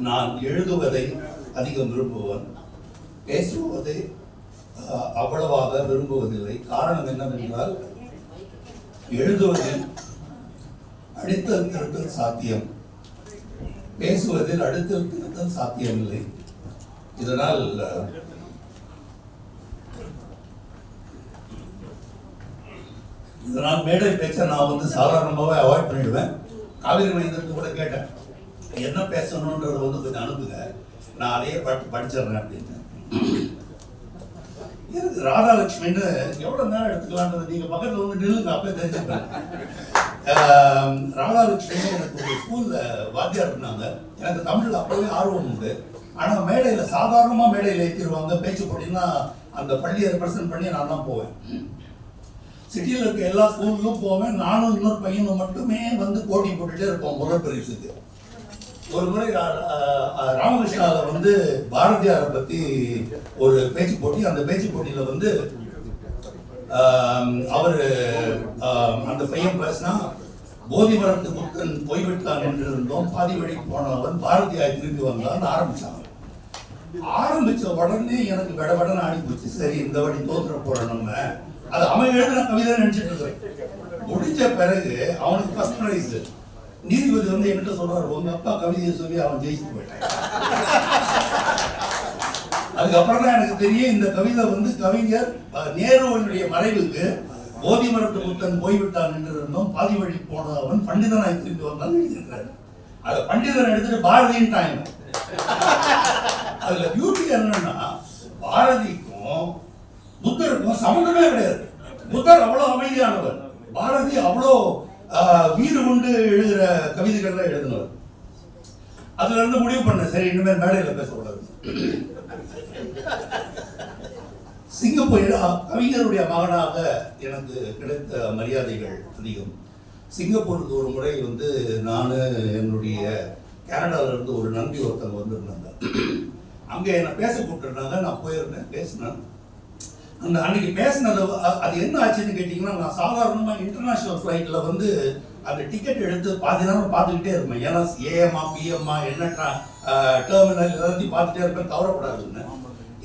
நான் எழுதுவதை அதிகம் விரும்புவேன், பேசுவதை அவ்வளவாக விரும்புவதில்லை. காரணம் என்னவென்றால், எழுதுவதில் அடித்தல் திருத்தல் சாத்தியம், பேசுவதில் அடித்தல் திருத்தல் சாத்தியமில்லை. இதனால் மேடை பேச்ச நான் சாதாரணமாகவே அவாய்ட் பண்ணிடுவேன். காவிரி மைந்தருக்கு கூட கேட்டேன், என்ன பேசணுன்றது கொஞ்சம் அனுப்புங்க, நான் அதையே படிச்சிடுறேன் அப்படின்னு. எனக்கு ராதாலட்சுமின்னு எவ்வளவு நேரம் எடுத்துக்கலான்றது நீங்க பக்கத்துல நில்லுங்க, அப்பவே தெரிஞ்சுப்பேன். ராதாலட்சுமி எனக்கு ஒரு ஸ்கூல்ல வாத்தியார் இருந்தாங்க. எனக்கு தமிழ்ல அப்பவே ஆர்வம் உண்டு. ஆனா மேடையில சாதாரணமா மேடையில ஏற்றிடுவாங்க. பேச்சு போட்டின்னா அந்த பள்ளியை ரெப்ரசன்ட் பண்ணி நான் தான் போவேன். சிட்டியில் இருக்க எல்லா ஸ்கூல்லும் போவேன். நானும் இன்னொரு பையனும் மட்டுமே போட்டி போட்டுட்டே இருப்போம் முதல் பரிசுக்கு. ஒரு முறை ராமகிருஷ்ணாவில் பாரதியாரை பத்தி ஒரு பேச்சு போட்டி. அந்த பேச்சு போட்டியில அவரு அந்த பையன் பேசினா, போதி மரத்து புத்தன் போய்விட்டான் என்று இருந்தோம், பாதி வழிக்கு போனவன் பாரதியார் திரும்பி வந்தான்னு ஆரம்பிச்சாங்க. ஆரம்பிச்ச உடனே எனக்கு விடவடன்னு ஆடி போச்சு. சரி, இந்த வாட்டி தோத்துற போறோம் நம்ம. அது அவன் எழுதுன கவிதை நினைச்சிட்டு இருக்கேன். முடிஞ்ச பிறகு அவனுக்கு ஃபர்ஸ்ட் பிரைஸ். நீதிபதி என்கிட்ட சொல்றாரு, உங்க அப்பா கவிதையை சொல்லி அவன் ஜெயிச்சு போயிட்டான். அதுக்கப்புறம் தான் எனக்கு தெரியும் இந்த கவிதை வந்து கவிஞர் நேருவினுடைய மறைவுக்கு போதி மரத்து புத்தன் போய்விட்டான் என்று இருந்தோம், பாதி வழி போனவன் பண்டிதனாய் திரும்பி வந்தான் எழுதியிருக்கிறாரு. அதை பண்டிதன் எடுத்துட்டு பாரதியின் டைம். அதுல பியூட்டி என்னன்னா பாரதிக்கும் புத்தருக்கும் சம்பந்தமே கிடையாது. புத்தர் அவ்வளவு அமைதியானவர், பாரதி அவ்வளோ வீறு கொண்டு எழுதுகிற கவிதைகள்லாம் எழுதினவர். அதுல இருந்து முடிவு பண்ண சரி இனிமேல் மேடையில் பேசக்கூடாது. சிங்கப்பூரில் கவிஞருடைய மகனாக எனக்கு கிடைத்த மரியாதைகள் அதிகம். சிங்கப்பூருக்கு ஒரு முறை வந்து நான் என்னுடைய கனடால இருந்து ஒரு நம்பி ஒருத்தவங்க வந்திருந்தாங்க. அங்கே என்னை பேச கூப்பிட்டுருந்தாங்க. நான் போயிருந்தேன், பேசினேன். அந்த அன்னைக்கு பேசினது அது என்ன ஆச்சுன்னு கேட்டிங்கன்னா, நான் சாதாரணமாக இன்டர்நேஷ்னல் ஃப்ளைட்டில் வந்து அந்த டிக்கெட் எடுத்து பாதி நேரம் பார்த்துக்கிட்டே இருப்பேன். ஏன்னா ஏஎம்மா பிஎம்மா என்ன டெர்மினல் எல்லாத்தையும் பார்த்துட்டே இருப்பேன், தவறப்படாதுன்னு.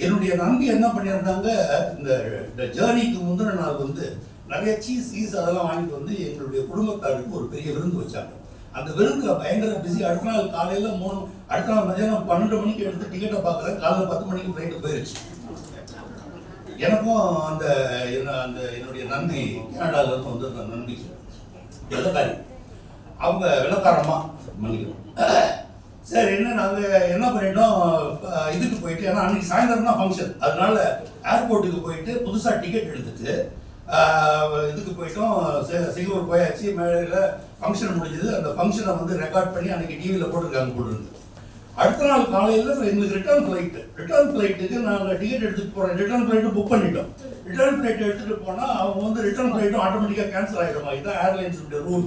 என்னுடைய நம்பி என்ன பண்ணியிருந்தாங்க, இந்த ஜேர்னிக்கு முந்தின நாள் வந்து நிறைய சீஸ் அதெல்லாம் வாங்கிட்டு வந்து எங்களுடைய குடும்பத்தாருக்கு ஒரு பெரிய விருந்து வச்சாங்க. அந்த விருந்துல பயங்கர பிஸி. அடுத்த நாள் காலையில் அடுத்த நாள் மதியானம் 12 மணிக்கு எடுத்து டிக்கெட்டை பார்க்குறேன். காலையில் 10 மணிக்கு ஃப்ளைட்டு போயிடுச்சு. எனக்கும் அந்த என்னுடைய நன்றி கனடால இருந்து வந்து அந்த நன்றி வெள்ளக்காரி, அவங்க வெள்ளக்காரம்மா மன்னிக்கணும். சரி நாங்கள் என்ன பண்ணிட்டோம், இதுக்கு போயிட்டு, ஏன்னா அன்னைக்கு சாயந்தரம் தான் ஃபங்க்ஷன், அதனால ஏர்போர்ட்டுக்கு போயிட்டு புதுசாக டிக்கெட் எடுத்துட்டு இதுக்கு போயிட்டோம். சிங்கப்பூர் போயாச்சு. மேடையில் ஃபங்க்ஷன் முடிஞ்சது. அந்த ஃபங்க்ஷனை வந்து ரெக்கார்ட் பண்ணி அன்னைக்கு டிவியில் போட்டிருக்காங்க போட்டுருந்து. அடுத்த நாள் காலையில் எங்களுக்கு ரிட்டர்ன் ஃப்ளைட்டுக்கு நாங்கள் டிக்கெட் எடுத்துகிட்டு போகிறோம். ரிட்டர்ன் ஃப்ளைட்டு புக் பண்ணிட்டோம். ரிட்டர்ன் ஃப்ளைட் எடுத்துகிட்டு போனால் அவங்க வந்து ரிட்டர்ன் ஃப்ளைட்டும் ஆட்டோமேட்டிக்காக கேன்சல் ஆகிடுமா. இதுதான் ஏர்லைன்ஸுடைய ரூல்.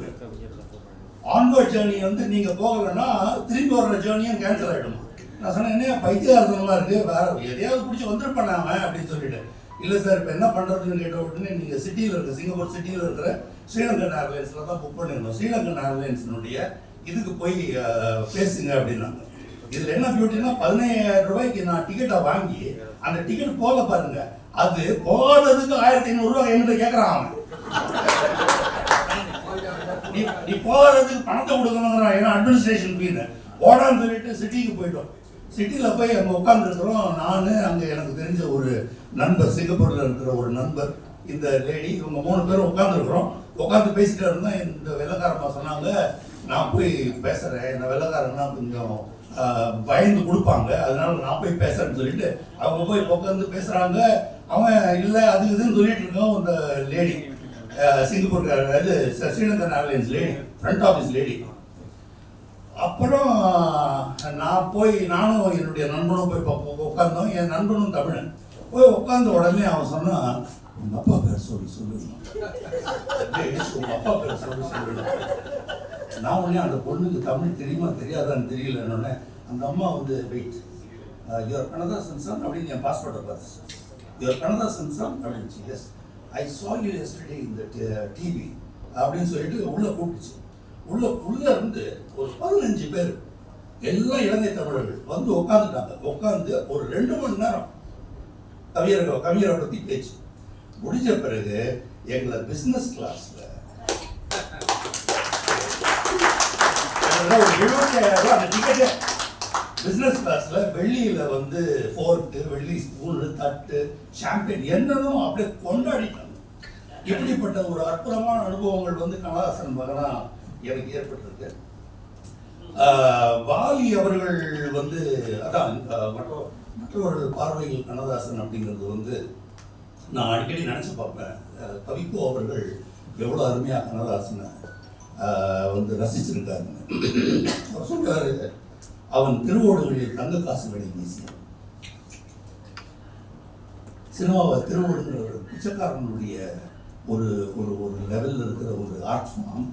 ஆன்வர்ட் ஜேர்னி வந்து நீங்கள் போகலைன்னா திரும்பி வர்ற ஜேர்னியும் கேன்சல் ஆகிடுமா. நான் சொன்னேன், என்ன பைத்தியகாரத்தனமாக இருக்குது, வேற எதையாவது பிடிச்சி வந்துருப்பேன் நாம அப்படின்னு சொல்லிட்டு. இல்லை சார் இப்போ என்ன பண்ணுறதுன்னு கேட்ட உடனே நீங்கள் சிட்டியில் இருக்க சிங்கப்பூர் சிட்டியில் இருக்கிற ஸ்ரீலங்கன் ஏர்லைன்ஸில் தான் புக் பண்ணியிருந்தோம். ஸ்ரீலங்கன் ஏர்லைன்ஸினுடைய இதுக்கு போய் பேசுங்க அப்படின்னாங்க. இதில் என்ன பியூட்டின்னா 15,000 ரூபாய்க்கு நான் டிக்கெட்டை வாங்கி அந்த டிக்கெட் போக பாருங்க, அது போகிறதுக்கு 1,500 ரூபாய் என்கிட்ட கேட்குறான் அவன். நீ போகிறதுக்கு பணத்தை கொடுக்கணுங்கிறான், ஏன்னா அட்மினிஸ்ட்ரேஷன் ஃபீன்னு போடான்னு சொல்லிட்டு சிட்டிக்கு போயிட்டோம். சிட்டியில் போய் அங்கே உட்காந்துருக்குறோம். நான் அங்கே எனக்கு தெரிஞ்ச ஒரு நண்பர், சிங்கப்பூரில் இருக்கிற ஒரு நண்பர், இந்த லேடி, இவங்க 3 பேரும் உட்காந்துருக்குறோம். உட்காந்து பேசிட்டு இருந்தால் இந்த வெள்ளக்காரம்மா சொன்னாங்க, நான் போய் பேசுகிறேன், இந்த வெள்ளக்காரன்னா கொஞ்சம் பயந்து கொடுப்பாங்க, அதனால நான் போய் பேசுறேன்னு சொல்லிட்டு அவங்க போய் உட்காந்து பேசுகிறாங்க. அவன் இல்லை அது இதுன்னு சொல்லிட்டு இருக்கோம். இந்த லேடி சிங்கப்பூர், அதாவது Sri Lankan Airlines lady, front office lady. அப்புறம் நானும் என்னுடைய நண்பனும் போய் உட்காந்தோம். என் நண்பனும் தமிழன். போய் உட்காந்த உடனே அவன் சொன்னான், உங்கள் அப்பா பேர் சொல்லுங்க, உங்கள் அப்பா பேர் சொல்லுங்க. நான் உடனே அந்த பொண்ணுக்கு தமிழ் தெரியுமா தெரியாதான்னு தெரியல. என்னொன்னே அந்த அம்மா வந்து வெயிட், யுவர் கனதாசன் சன் அப்படின்னு என் பாஸ்போர்ட்டை பார்த்து, யுவர் கனதாசன் சன் அப்படின்ச்சு. Yes, I saw you yesterday in the TV அப்படின்னு சொல்லிட்டு உள்ளே கூப்பிட்டுச்சு. உள்ளே இருந்து ஒரு 15 பேர் எல்லாம் இலங்கை தமிழர்கள் வந்து உட்காந்துட்டாங்க. உட்காந்து ஒரு 2 மணி நேரம் கவியரை பற்றி பேச்சு முடிஞ்ச பிறகு எங்களை பிஸ்னஸ் கிளாஸில் ஒரு 75,000 ரூபா அந்த டிக்கெட்டு. பிஸ்னஸ் கிளாஸில் வெள்ளியில் வந்து ஃபோர்க்கு, வெள்ளி ஸ்பூனு, தட்டு, ஷாம்பெயின் என்னென்னும் அப்படியே கொண்டாடிட்டாங்க. இப்படிப்பட்ட ஒரு அற்புதமான அனுபவங்கள் வந்து கனதாசன் மகனா எனக்கு ஏற்பட்டிருக்கு. வாலி அவர்கள் வந்து அதான் மற்றவர்கள் பார்வையில் கனதாசன் அப்படிங்கிறது வந்து நான் அடிக்கடி நினச்சி பார்ப்பேன். கவிக்கோ அவர்கள் எவ்வளோ அருமையாக கனதாசனை வந்து ரசிச்சிருக்காருன்னு. அவர் சொல்றாரு, அவன் திருவோடுகளில் தங்க காசுகளை வீசினான். சினிமாவை திருவோடுங்கிற ஒரு பிச்சைக்காரனுடைய ஒரு ஒரு ஒரு லெவலில் இருக்கிற ஒரு ஆர்ட் ஃபார்ம்,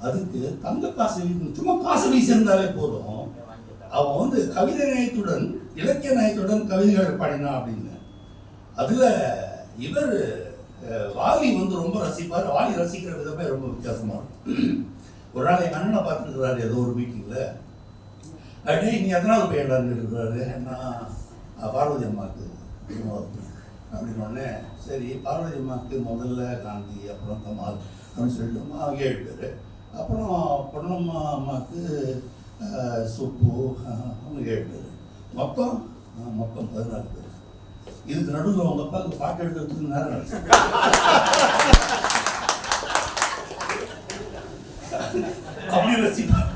அதுக்கு தங்க காசு சும்மா காசு வீசியிருந்தாலே போதும். அவன் வந்து கவிதை நயத்துடன் இலக்கிய நயத்துடன் கவிதைகளை பாடினான் அப்படின்னு. அதில் இவர் வாலி வந்து ரொம்ப ரசிப்பார். வாலி ரசிக்கிற விதமே ரொம்ப வித்தியாசமாக இருக்கும். ஒரு நாள் எங்கள் அண்ணனை பார்த்துருக்குறாரு ஏதோ ஒரு மீட்டிங்கில். அப்படியே நீ எத்தனாவது பையன்டான்னு இருக்கிறாரு. நான் பார்வதி அம்மாவுக்கு அப்படின்னோடனே, சரி பார்வதி அம்மாவுக்கு முதல்ல காந்தி, அப்புறம் கமால் அப்படின்னு சொல்லிட்டு 7 பேர். அப்புறம் பொன்னம்மா அம்மாவுக்கு சுப்பு, அவங்க 7 பேர். மொத்தம் 14 பேர். இதுக்கு நடுவில் அவங்க அப்பாவுக்கு பாட்டு எழுதுறதுக்கு நேரம் ஆச்சு. அப்படி ரசிப்பார்,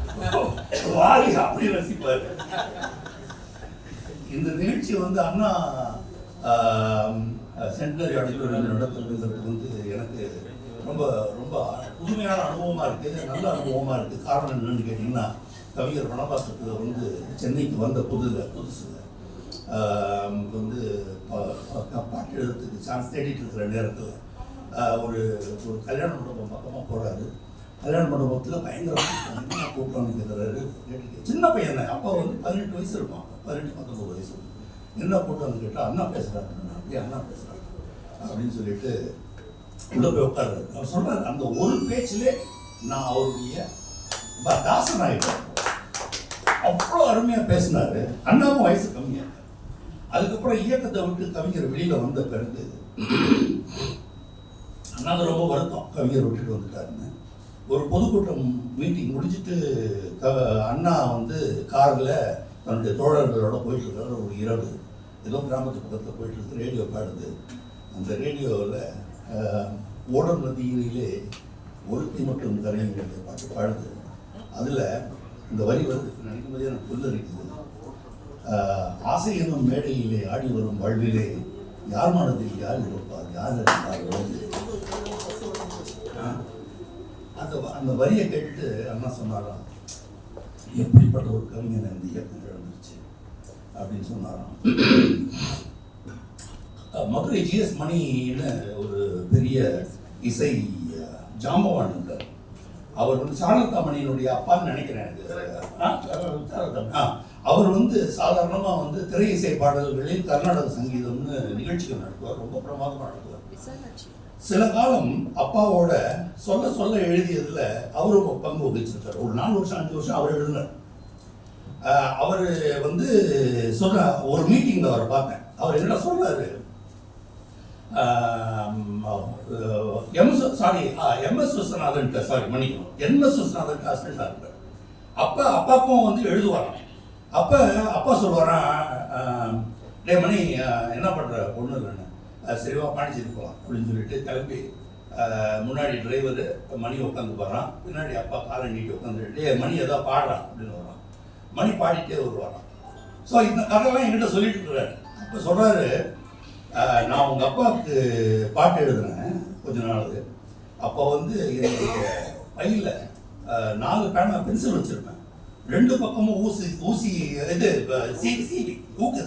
வாரி அப்படி ரசிப்பார். இந்த நிகழ்ச்சி வந்து அண்ணா சென்டனரி ஆடிட்டோரியம் நடத்துறதுங்கிறது வந்து எனக்கு ரொம்ப ரொம்ப புதுமையான அனுபவமாக இருக்குது, நல்ல அனுபவமாக இருக்குது. காரணம் என்னன்னு கேட்டிங்கன்னா, கவிஞர் வனவாசத்தில் வந்து சென்னைக்கு வந்த புதுசு வந்து பாட்டு எழுதுறதுக்கு சான்ஸ் தேடிட்டு இருக்கிற நேரத்தில் ஒரு கல்யாண மண்டபம் பக்கமாக போகிறாரு. கல்யாண மண்டபத்தில் பயங்கர கூப்பிட்டான்னு கேட்குறாரு. சின்ன பையன் தான், அப்போ வந்து 18 வயசு இருப்பான், 18-19 வயசு. என்ன கூப்பிட்டான்னு கேட்டால் அண்ணா பேசுகிறாரு. அப்படியே அண்ணா பேசுகிறாரு அப்படின்னு சொல்லிட்டு உள்ள போய் உட்கார்றாரு. அவர் சொல்றாரு, அந்த ஒரு பேச்சிலே நான் அவருடைய தாசன் ஆகிட்டேன். அவ்வளோ அருமையாக பேசினாரு. அண்ணாவும் வயசு கம்மியாக. அதுக்கப்புறம் இயக்கத்தை விட்டு கவிஞர் வெளியில் வந்த பிறகு அண்ணாவுக்கு ரொம்ப வருத்தம், கவிஞர் விட்டுட்டு வந்துட்டாருன்னு. ஒரு பொதுக்கூட்டம் மீட்டிங் முடிச்சுட்டு அண்ணா வந்து காரில் தன்னுடைய தோழர்களோட போயிட்டு இருக்காரு. ஒரு இரவு ஏதோ கிராமத்து பக்கத்தில் போயிட்டு இருக்கு, ரேடியோ பாடுது. அந்த ரேடியோவில் ஓடம் நதியிலே ஒருத்தி மட்டும் கரையுடைய பாட்டு பாடுது. அதில் இந்த வரி வருது, நினைக்கும் போதே எனக்கு புல்லரிக்குது. ஆசை என்னும் மேடையிலே ஆடி வரும் வாழ்விலே யார் மனதில் யார் இருப்பார், யார் அந்த வரியை கேட்டுட்டு அண்ணா சொன்னாராம், எப்படிப்பட்ட ஒரு கவிஞனை இந்த இயக்கம் இழந்துருச்சு அப்படின்னு சொன்னாராம். மதுரை ஜிஎஸ் மணின்னு ஒரு பெரிய இசை ஜாம்பவான் இருந்தார். அவர் வந்து சாரதா மணியினுடைய அப்பான்னு நினைக்கிறேன் எனக்கு. அவர் வந்து சாதாரணமாக வந்து திரை இசை பாடல்களில் கர்நாடக சங்கீதம்னு நிகழ்ச்சிகள் நடத்துவார், ரொம்ப பிரமாதமாக நடத்துவார். சில காலம் அப்பாவோட சொல்ல எழுதியதுல அவரும் பங்கு வகிச்சிருக்காரு. ஒரு 4 வருஷம் 5 வருஷம் அவர் எழுதினார். அவர் வந்து சொல்ற ஒரு மீட்டிங்ல அவரை பார்த்தேன். அவர் என்ன சொல்றாரு, எம்எஸ் விஸ்வநாதன் அசிஸ்டண்டா இருக்கார். அப்பாக்கும் வந்து எழுதுவாராம். அப்பா சொல்லுவாராம், டே மணி என்ன பண்ற, ஒன்றும் இல்லைன்னு, சரிவா பாண்டிச்சேரி போகலாம் அப்படின்னு சொல்லிட்டு கிளம்பி முன்னாடி டிரைவர் மணி உட்காந்து போகிறான், பின்னாடி அப்பா காலை நீட்டி உட்காந்துட்டு மணி ஏதோ பாடுறான் அப்படின்னு வரான். மணி பாடிட்டே வருவாரான். ஸோ இந்த கதையெல்லாம் என்கிட்ட சொல்லிட்டு இருக்கிறாரு. அப்போ சொல்கிறாரு, நான் உங்கள் அப்பாவுக்கு பாட்டு எழுதுனேன் கொஞ்ச நாள். அப்போ வந்து என்னுடைய பையில் 4 பேனா பென்சில் வச்சுருப்பேன். 2 பக்கமும் ஊசி இது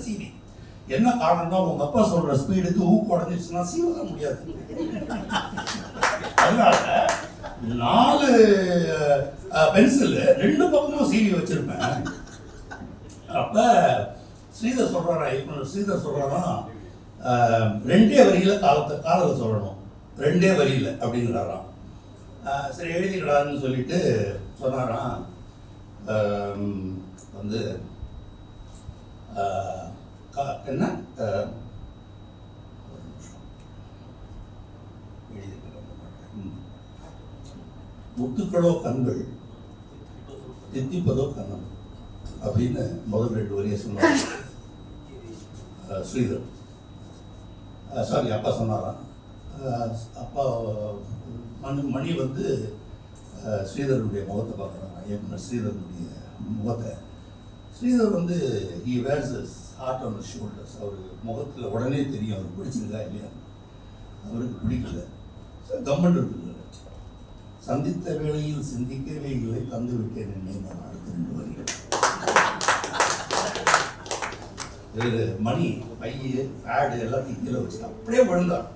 சீவி. என்ன காரணம்னா, உங்க அப்பா சொல்ற ஸ்பீடுக்கு ஊக்கு உடஞ்சிச்சுன்னா சீவ முடியாது. அதனால 4 பென்சில் 2 பக்கமும் சீவி வச்சிருப்பேன். அப்ப ஸ்ரீதர் சொல்றாராம், 2 வரியில காதலை சொல்லணும், 2 வரியில அப்படிங்கிறாராம். சரி எழுதிக்கலான்னு சொல்லிட்டு சொன்னாராம். வந்து என்ன முத்துக்களோ கண்கள் தித்திப்பதோ கண்ணம் அப்படின்னு முதல் 2 வரியை சொன்னார் ஸ்ரீதர். சாரி, அப்பா சொன்னாராம். அப்பா மணி வந்து ஸ்ரீதருடைய முகத்தை பார்க்குறாங்க, இயக்குனர் ஸ்ரீதருடைய முகத்தை. ஸ்ரீதர் வந்து he wears his heart on his shoulders. அவர் முகத்தில் உடனே தெரியும் அவருக்கு பிடிச்சிருக்கா இல்லையா. அவருக்கு பிடிக்கல, கம்மன் இருக்குது. சந்தித்த வேளையில் சிந்திக்கவே இல்லை, தந்து விட்டேன் என்னை நான் அடுத்த 2 வரிகள். மணி பைய பேடு எல்லாத்தையும் கீழே வச்சு அப்படியே விழுந்தார்.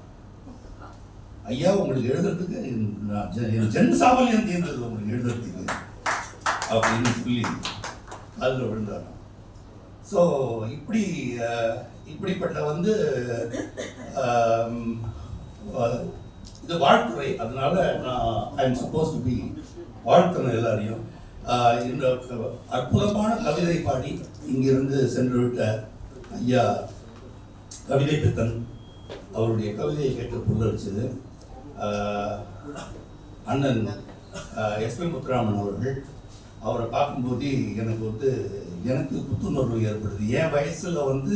ஐயா, உங்களுக்கு எழுதுறதுக்கு என் ஜென் சாமலியம் தீர்ந்தது உங்களுக்கு எழுதுறதுக்கு அப்படின்னு சொல்லி அதில் விழுந்தார். ஸோ இப்படிப்பட்ட வந்து இது வாழ்த்துறை. அதனால நான் I am supposed to be வாழ்த்தணும் எல்லாரையும். இந்த அற்புதமான கவிதை பாடி இங்கிருந்து சென்று விட்ட ஐயா கவிதை பித்தன் அவருடைய கவிதையை கேட்டு புல்லரிச்சது. அண்ணன் எஸ்பி முத்துராமன் அவர்கள், அவரை பார்க்கும்போது எனக்கு புத்துணர்வு ஏற்படுது. என் வயசில் வந்து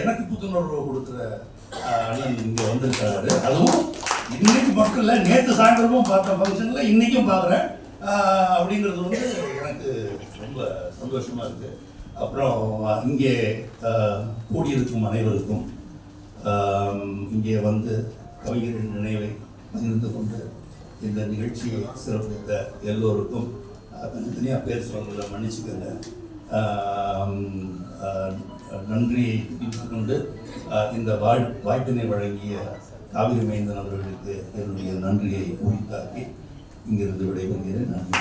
எனக்கு புத்துணர்வு கொடுக்குற அண்ணன் இங்கே வந்திருக்காரு. அதுவும் இன்னைக்கு மட்டும் இல்லை, நேற்று சாயந்தரமும் பார்த்த ஃபங்க்ஷனில் இன்றைக்கும் பார்க்குறேன் அப்படிங்கிறது வந்து எனக்கு ரொம்ப சந்தோஷமாக இருக்குது. அப்புறம் இங்கே கூடியிருக்கும் அனைவருக்கும், இங்கே வந்து கவிஞரின் நினைவை பகிர்ந்து கொண்டு இந்த நிகழ்ச்சியை சிறப்பித்த எல்லோருக்கும் தனித்தனியாக பேர் சொல்கிறத மன்னிச்சுக்கங்க. நன்றியை தெரிவித்துக் கொண்டு இந்த வாய்ப்பினை வழங்கிய காவிரி மைந்தன் அவர்களுக்கு என்னுடைய நன்றியை உரித்தாக்கி இங்கிருந்து விடைபெறுகிறேன். நன்றி.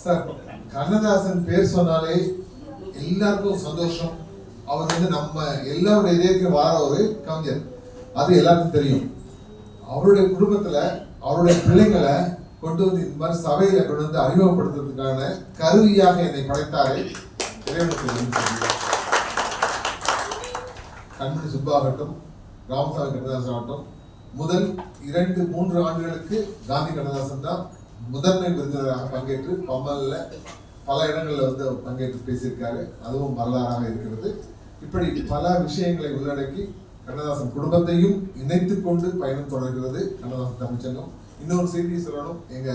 சார், கண்ணதாசன் பேர் சொன்னாலே எல்லாருக்கும் சந்தோஷம். அவர் வந்து நம்ம எல்லாருடைய இதயத்தையும் வார ஒரு கவிஞர், அது எல்லாருக்கும் தெரியும். அவருடைய குடும்பத்துல அவருடைய பிள்ளைங்களை கொண்டு வந்து இந்த மாதிரி சபையில கொண்டு வந்து அறிமுகப்படுத்துறதுக்கான கருவியாக என்னை படைத்தாரே கண்மணி சுப்பா ஆகட்டும், ராமசாமி கண்ணதாசன் ஆகட்டும், முதல் 2-3 ஆண்டுகளுக்கு காந்தி கண்ணதாசன் தான் முதன்மை விருந்தினராக பங்கேற்று பம்மல்ல பல இடங்கள்ல வந்து பங்கேற்று பேசியிருக்காரு. அதுவும் வரலாறாக இருக்கிறது. இப்படி பல விஷயங்களை உள்ளடக்கி கண்ணதாசன் குடும்பத்தையும் இணைத்துக் கொண்டு பயணம் தொடர்கிறது கண்ணதாசன் தமிழ்ச்சங்கம். இன்னொரு செய்தி சொல்லணும், எங்க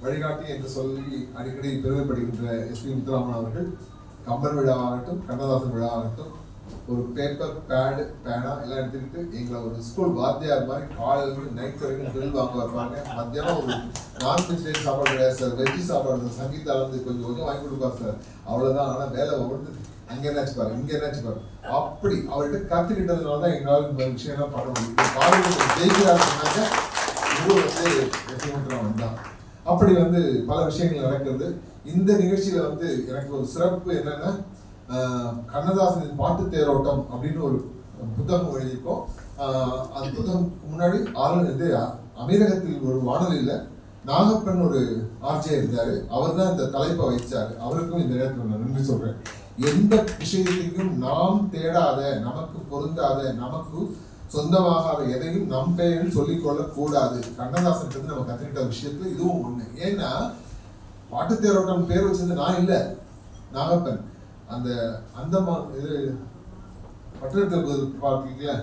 வழிகாட்டி என்று சொல்லி அடிக்கடி பெருமைப்படுகின்ற எஸ்பி முத்துராமன் அவர்கள் கம்பன் விழாவாகட்டும் கண்ணதாசன் விழாவாகட்டும் ஒரு பேப்பர் பேடு பேனா எல்லாம் எடுத்துக்கிட்டு எங்களை ஒரு ஸ்கூல் வாத்தியார் மாதிரி காலையில நைட் வரைக்கும் பில் வாங்க வருவாங்க. மத்தியானம் ஒரு நான்வெஜ் சாப்பாடு கிடையாது சார், வெஜ் சாப்பாடு சங்கீதா வந்து கொஞ்சம் கொஞ்சம் வாங்கி கொடுப்பார் சார், அவ்வளவுதான். ஆனா வேலை ஒவ்வொரு அங்க என்னாச்சு பாரு, இங்க என்னாச்சு பாரு, அப்படி அவர்கிட்ட கத்துக்கிட்டதுனால தான் எங்களால் இந்த விஷயம்லாம் பண்ண முடியும். காலேஜ் ஜெயிக்கிறார் சொன்னாங்க, ஊர் வந்து எஸ்எம் வந்தான். அப்படி வந்து பல விஷயங்கள் நடக்கிறது. இந்த நிகழ்ச்சியில வந்து எனக்கு ஒரு சிறப்பு என்னன்னா, கண்ணதாசனின் பாட்டு தேரோட்டம் அப்படின்னு ஒரு புத்தகம் எழுதியிருக்கோம். அந்த புத்தகத்துக்கு முன்னாடி அமீரகத்தில் ஒரு வானொலியில நாகப்பன் ஒரு ஆர்ஜே இருந்தாரு, அவர் தான் இந்த தலைப்பை வைச்சாரு. அவருக்கும் இந்த நேரத்தில் நான் நன்றி சொல்றேன். எந்த விஷயத்தையும் நாம் தேடாத, நமக்கு பொருந்தாத, நமக்கு சொந்தமாகாத எதையும் நம் பெயரில் சொல்லிக் கொள்ளக்கூடாது. கண்ணதாசன் இருந்து நம்ம கத்துக்கிட்ட விஷயத்துல இதுவும் ஒண்ணு. ஏன்னா பாட்டு தேரோட்டம் பேர் வச்சது நான் இல்லை, நாகப்பன். அந்த அந்தமான் இது பட்டணத்தில் பார்க்கீங்களா,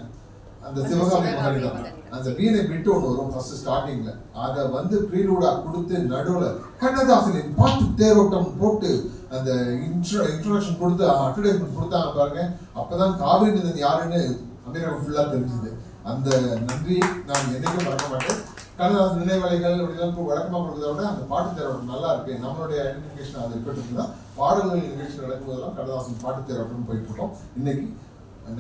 அந்த சிவகாமி மகாரிடம் அந்த வீணை விட்டு ஒன்று வரும் ஃபர்ஸ்ட் ஸ்டார்டிங்ல, அதை வந்து ப்ரீலூடா கொடுத்து நடுவில் கண்ணதாசனின் பாட்டு தேரோட்டம் போட்டு அந்த இன்ட்ரோடக்ஷன் கொடுத்து அட்வர்டைஸ்மெண்ட் கொடுத்தாங்க பாருங்க. அப்பதான் காவிரி மைந்தன் யாருன்னு அமீரகம் ஃபுல்லா தெரிஞ்சுது. அந்த நன்றியை நான் என்னைக்கும் மறக்க மாட்டேன். கண்ணதாசன் நினைவலைகள் அப்படிலாம் வழக்கமாக கொடுத்ததை விட அந்த பாட்டு தேரோட்டம் நல்லா இருக்கு, நம்மளுடைய ஐடென்டிஃபிகேஷன் அது இருக்கட்டும் தான். பாடல்கள் நிகழ்ச்சி நடக்கும்போதெல்லாம் கண்ணதாசன் பாட்டு தேரோட்டம் போயிட்டு இருக்கோம். இன்னைக்கு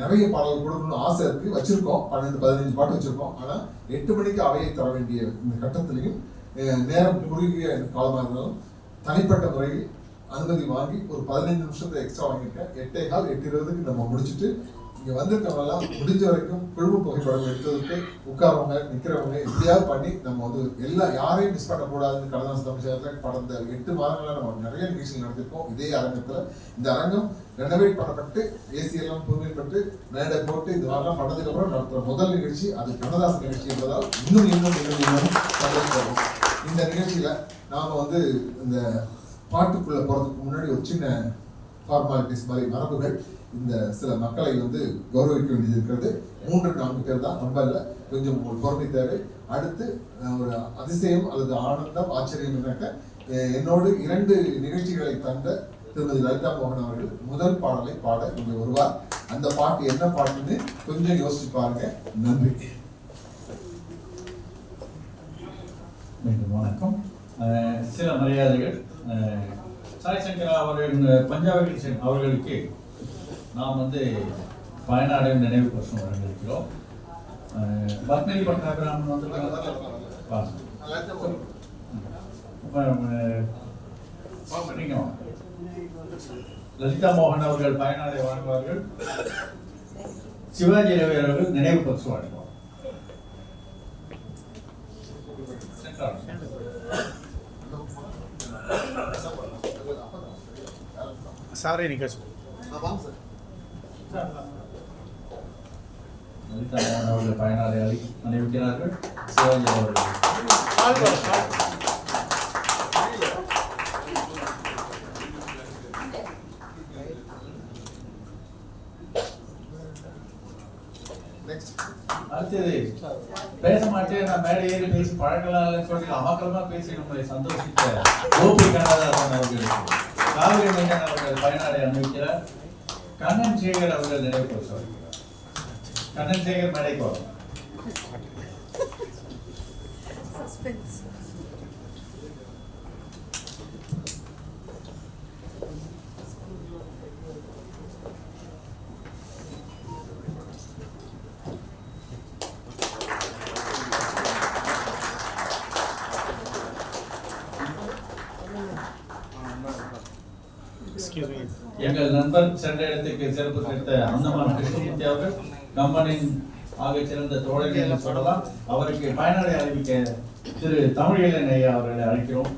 நிறைய பாடல்கள் கொடுக்கணும்னு ஆசை இருக்கு, வச்சிருக்கோம். 12-15 பாட்டு வச்சிருக்கோம். ஆனா 8 மணிக்கு அவையை தர வேண்டிய இந்த கட்டத்திலையும் நேரம் குறுகிய காலமாக இருந்தாலும் தனிப்பட்ட முறையில் அனுமதி வாங்கி ஒரு 15 நிமிஷத்தை எக்ஸ்ட்ரா வாங்கியிருக்கேன். 8:15 8:20 நம்ம முடிச்சுட்டு இங்க வந்திருக்கவங்கலாம் முடிஞ்ச வரைக்கும் குழுவு புகைப்படம் எடுத்ததுக்கு உட்காரவங்க நிக்கிறவங்க எப்படியாவது பண்ணி நம்ம வந்து யாரையும் மிஸ் பண்ணக்கூடாதுன்னு கண்ணதாசன் தமிழ்ச்சங்கத்தில் கடந்த 8 மாதங்களா நம்ம நிறைய நிகழ்ச்சிகள் நடத்திருக்கோம். இதே அரங்கத்துல இந்த அரங்கம் ரெனோவேட் பண்ணப்பட்டு ஏசி எல்லாம் புதுமைப்பட்டு மேடை போட்டு இந்த மாதிரிலாம் பண்ணதுக்கு அப்புறம் நடத்துற முதல் நிகழ்ச்சி அது கண்ணதாசன் நிகழ்ச்சி என்பதால் இன்னும் சந்தோஷம். இந்த நிகழ்ச்சியில நாம வந்து இந்த பாட்டுக்குள்ள போறதுக்கு முன்னாடி ஒரு சின்ன ஃபார்மாலிட்டிஸ் மாதிரி மரபுகள், இந்த சில மக்களை வந்து கௌரவிக்க வேண்டியது இருக்கிறது. 3-4 பேர் தான், ரொம்ப இல்லை, கொஞ்சம் பொறுமை தேவை. அடுத்து ஒரு அதிசயம் அல்லது ஆனந்தம் ஆச்சரியம் என்னக்க, என்னோடு 2 நிகழ்ச்சிகளை தந்த திருமதி லலிதா மோகன் அவர்கள் முதல் பாடலை பாட இங்கே வருவார். அந்த பாட்டு என்ன பாட்டுன்னு கொஞ்சம் யோசிச்சு பாருங்க. நன்றி. மீண்டும் வணக்கம். சில மரியாதைகள். சாய் சங்கரா அவர்கள் பஞ்சாபி அவர்களுக்கு நாம் வந்து பயனாடு நினைவு பரிசு வழங்கியிருக்கிறோம். பத்மினி பட்டாபிராமன் வந்து லலிதா மோகன் அவர்கள் பயனாடை வழங்குவார்கள். சிவாஜி ரவி அவர்கள் நினைவு பரிசு வழங்குவார். சாரி நிகழ்ச்சி லலிதா மோகன் அவர்கள் பயனாளி அறிவிக்கிறார்கள். சிவாஜி அவர்கள் அடுத்தது பேச மாட்டேன், நான் மேடை ஏறி பேசி பழக்கலாம் சொல்லி அமக்கலமா பேசி நம்மளை சந்தோஷித்த கோபி கண்ணதாசன் அவர்களுக்கு காவிரி மைந்தன் அவர்கள் பயனாடை அனுபவிக்கிறார். கண்ணன் சேகர் அவர்கள் நினைவு பரிசு வழங்குகிறார். கண்ணன் சேகர் மேடைக்கு வரும். எங்கள் நண்பர் சென்ற இடத்துக்கு சிறப்பு சேர்த்த அந்தமான் கிருஷ்ணமூர்த்தி அவர்கள் கம்பனின் ஆக சிறந்த தோழர் என்று சொல்லலாம். அவருக்கு பயனாளை அறிவிக்க திரு தமிழியன் ஐயா அவர்களை அழைக்கிறோம்.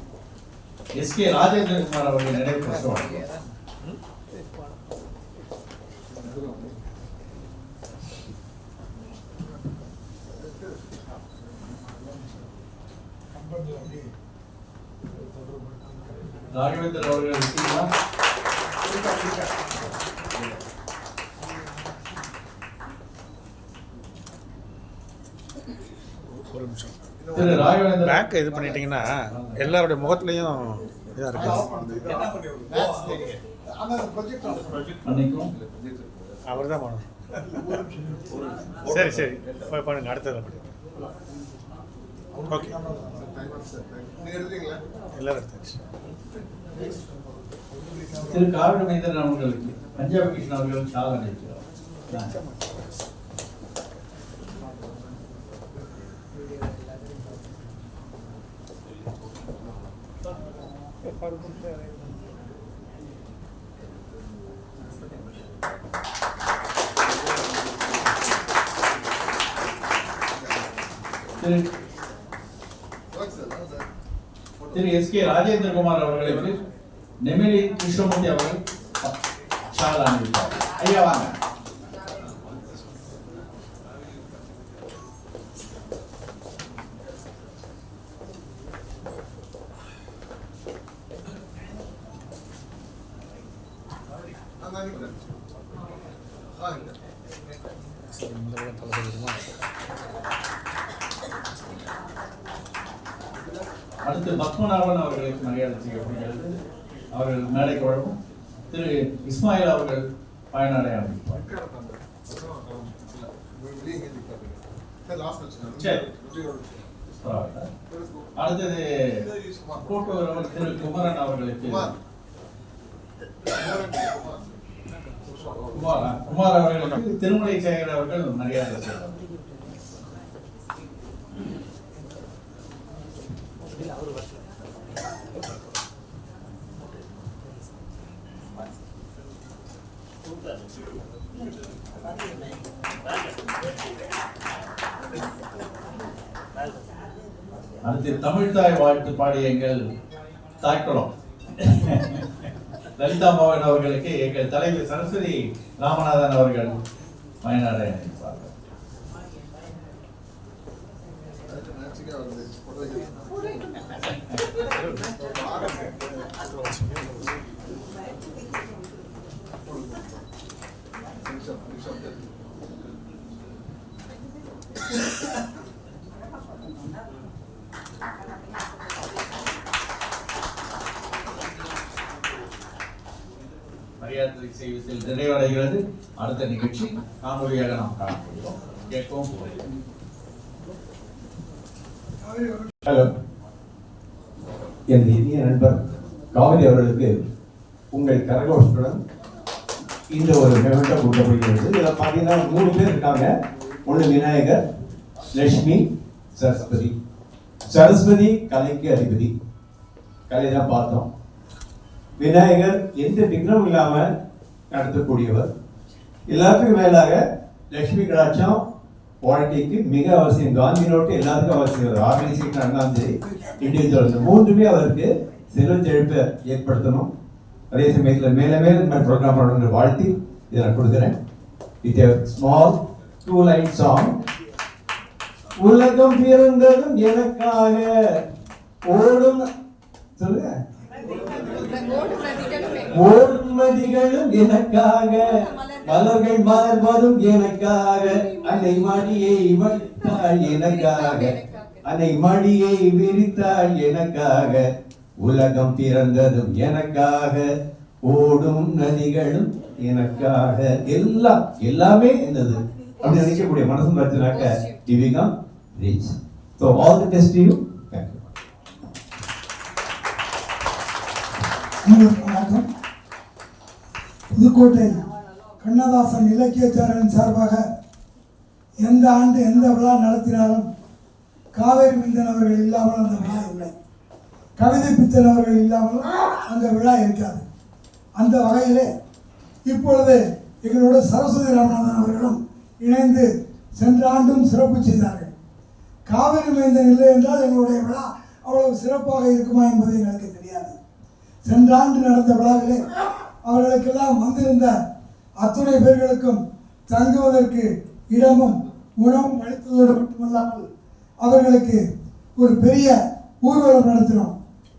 எஸ்கே ராஜேந்திரகுமார் அவர்கள் நினைவு பரிசு வழங்குகிறார். ராகவேந்தர் அவர்கள் இருக்கீங்களா? ஒரு நிமிஷம். திரு ராகவேந்தர் பேங்க் இது பண்ணிட்டீங்கன்னா எல்லாருடைய முகத்துலையும் இதாக இருக்கு. மன்னிக்கும். அவர் தான் பண்ணணும். சரி சரி போய் பண்ணுங்க, அடுத்தது பண்ணுங்க. ஓகே, எல்லாரும் எடுத்தாச்சு. திரு காவிரி மைந்தன் அவர்களுக்கு பஞ்சாபி கிருஷ்ணன் அவர்கள் சாதனை அளிக்கிறார். திரு எஸ்கே ராஜேந்திரகுமார் அவர்களுக்கு நெமிலி கிருஷ்ணமூர்த்தி அவர்கள் சாதனை அளிக்கிறார். ஐயா வாங்க. அடுத்து பத்மநாபன் அவர்களுக்கு மரியாதை செய்யப்படுகிறது. அவர்கள் மேடைக்கு வழங்கும். திரு இஸ்மாயில் அவர்கள் பயனாடை அறிவிப்பார். அடுத்தது கூட்டுறவு திரு குமரன் அவர்களுக்கு குமார் அவர்களுக்கு திருமலை சேகர் அவர்கள் மரியாதை செய்வார். அடுத்து தமிழ்தாய் வாழ்த்து பாடிய எங்கள் தாய்க்குளம் லலிதா மோகன் அவர்களுக்கு எங்கள் தலைவர் சரஸ்வதி ராமநாதன் அவர்கள் பயனாடை அளிப்பார்கள். மரியாதை செய்வதில் நிறைவடைகிறது. அடுத்த நிகழ்ச்சி காணொலியாக நாம் காணப்படுகிறோம். கேட்கவும் ஹலோ, எனது இனிய நண்பர் காவிரி அவர்களுக்கு உங்கள் கரகோஷத்துடன் இந்த ஒரு மெமெண்டோ கொடுக்கப்படுகிறது. இதில் பார்த்தீங்கன்னா 3 பேர் இருக்காங்க. ஒன்று விநாயகர், லட்சுமி, சரஸ்வதி. சரஸ்வதி கலைக்கு அதிபதி, கலை தான் பார்த்தோம். விநாயகர் எந்த விக்னம் இல்லாமல் நடத்தக்கூடியவர். எல்லாத்துக்கும் மேலாக லட்சுமி கடாட்சம் வாழ்க்கைக்கு மிக அவசியம். காந்தி நோட்டு எல்லாத்துக்கும் அவசியம். ஆர்கனைசேஷன் இருந்தாலும் சரி, இண்டிவிஜுவல், இந்த 3மே அவருக்கு செல்வ செழிப்பை ஏற்படுத்தணும். அதே சமயத்தில் மேலே மேலே இந்த மாதிரி ப்ரோக்ராம் பண்ணணுன்ற வாழ்த்தி இதை நான் கொடுக்குறேன். With a small 2-line song. உலகம் பிறந்ததும் எனக்காக ஓடும், சொல்லுங்க, ஓடும் நதிகளும் எனக்காக மலர்கள் மலர்வதும் எனக்காக, அன்னை மடியை விரித்தாள் எனக்காக, அன்னை மடியை விரித்தாள் எனக்காக, உலகம் பிறந்ததும் எனக்காக, ஓடும் நதிகளும் எனக்காக, எல்லாமே என்னது அப்படி நினைக்கக்கூடிய மனசு பார்த்தினாக்க you become rich. So all the best to you. Thank you. வணக்கம். புதுக்கோட்டை கண்ணதாசன் இலக்கியச்சாரன் சார்பாக எந்த ஆண்டு எந்த விழா நடத்தினாலும் காவேரி மிந்தன் அவர்கள் இல்லாமல் அந்த விழா இல்லை, கவிதை பித்தன் அவர்கள் இல்லாமல் அந்த விழா இருக்காது. அந்த வகையிலே இப்பொழுது எங்களோட சரஸ்வதி ராமநாதன் அவர்களும் இணைந்து சென்ற ஆண்டும் சிறப்பு செய்தார்கள். காவிரி மைந்தன் இல்லை என்றால் எங்களுடைய விழா அவ்வளவு சிறப்பாக இருக்குமா என்பது எங்களுக்கு தெரியாது. சென்ற ஆண்டு நடந்த விழாவிலே அவர்களுக்கெல்லாம் வந்திருந்த அத்துணை பேர்களுக்கும் தங்குவதற்கு இடமும் உணவும் அளித்ததோடு மட்டுமல்லாமல் அவர்களுக்கு ஒரு பெரிய ஊர்வலம் நடத்தினோம்.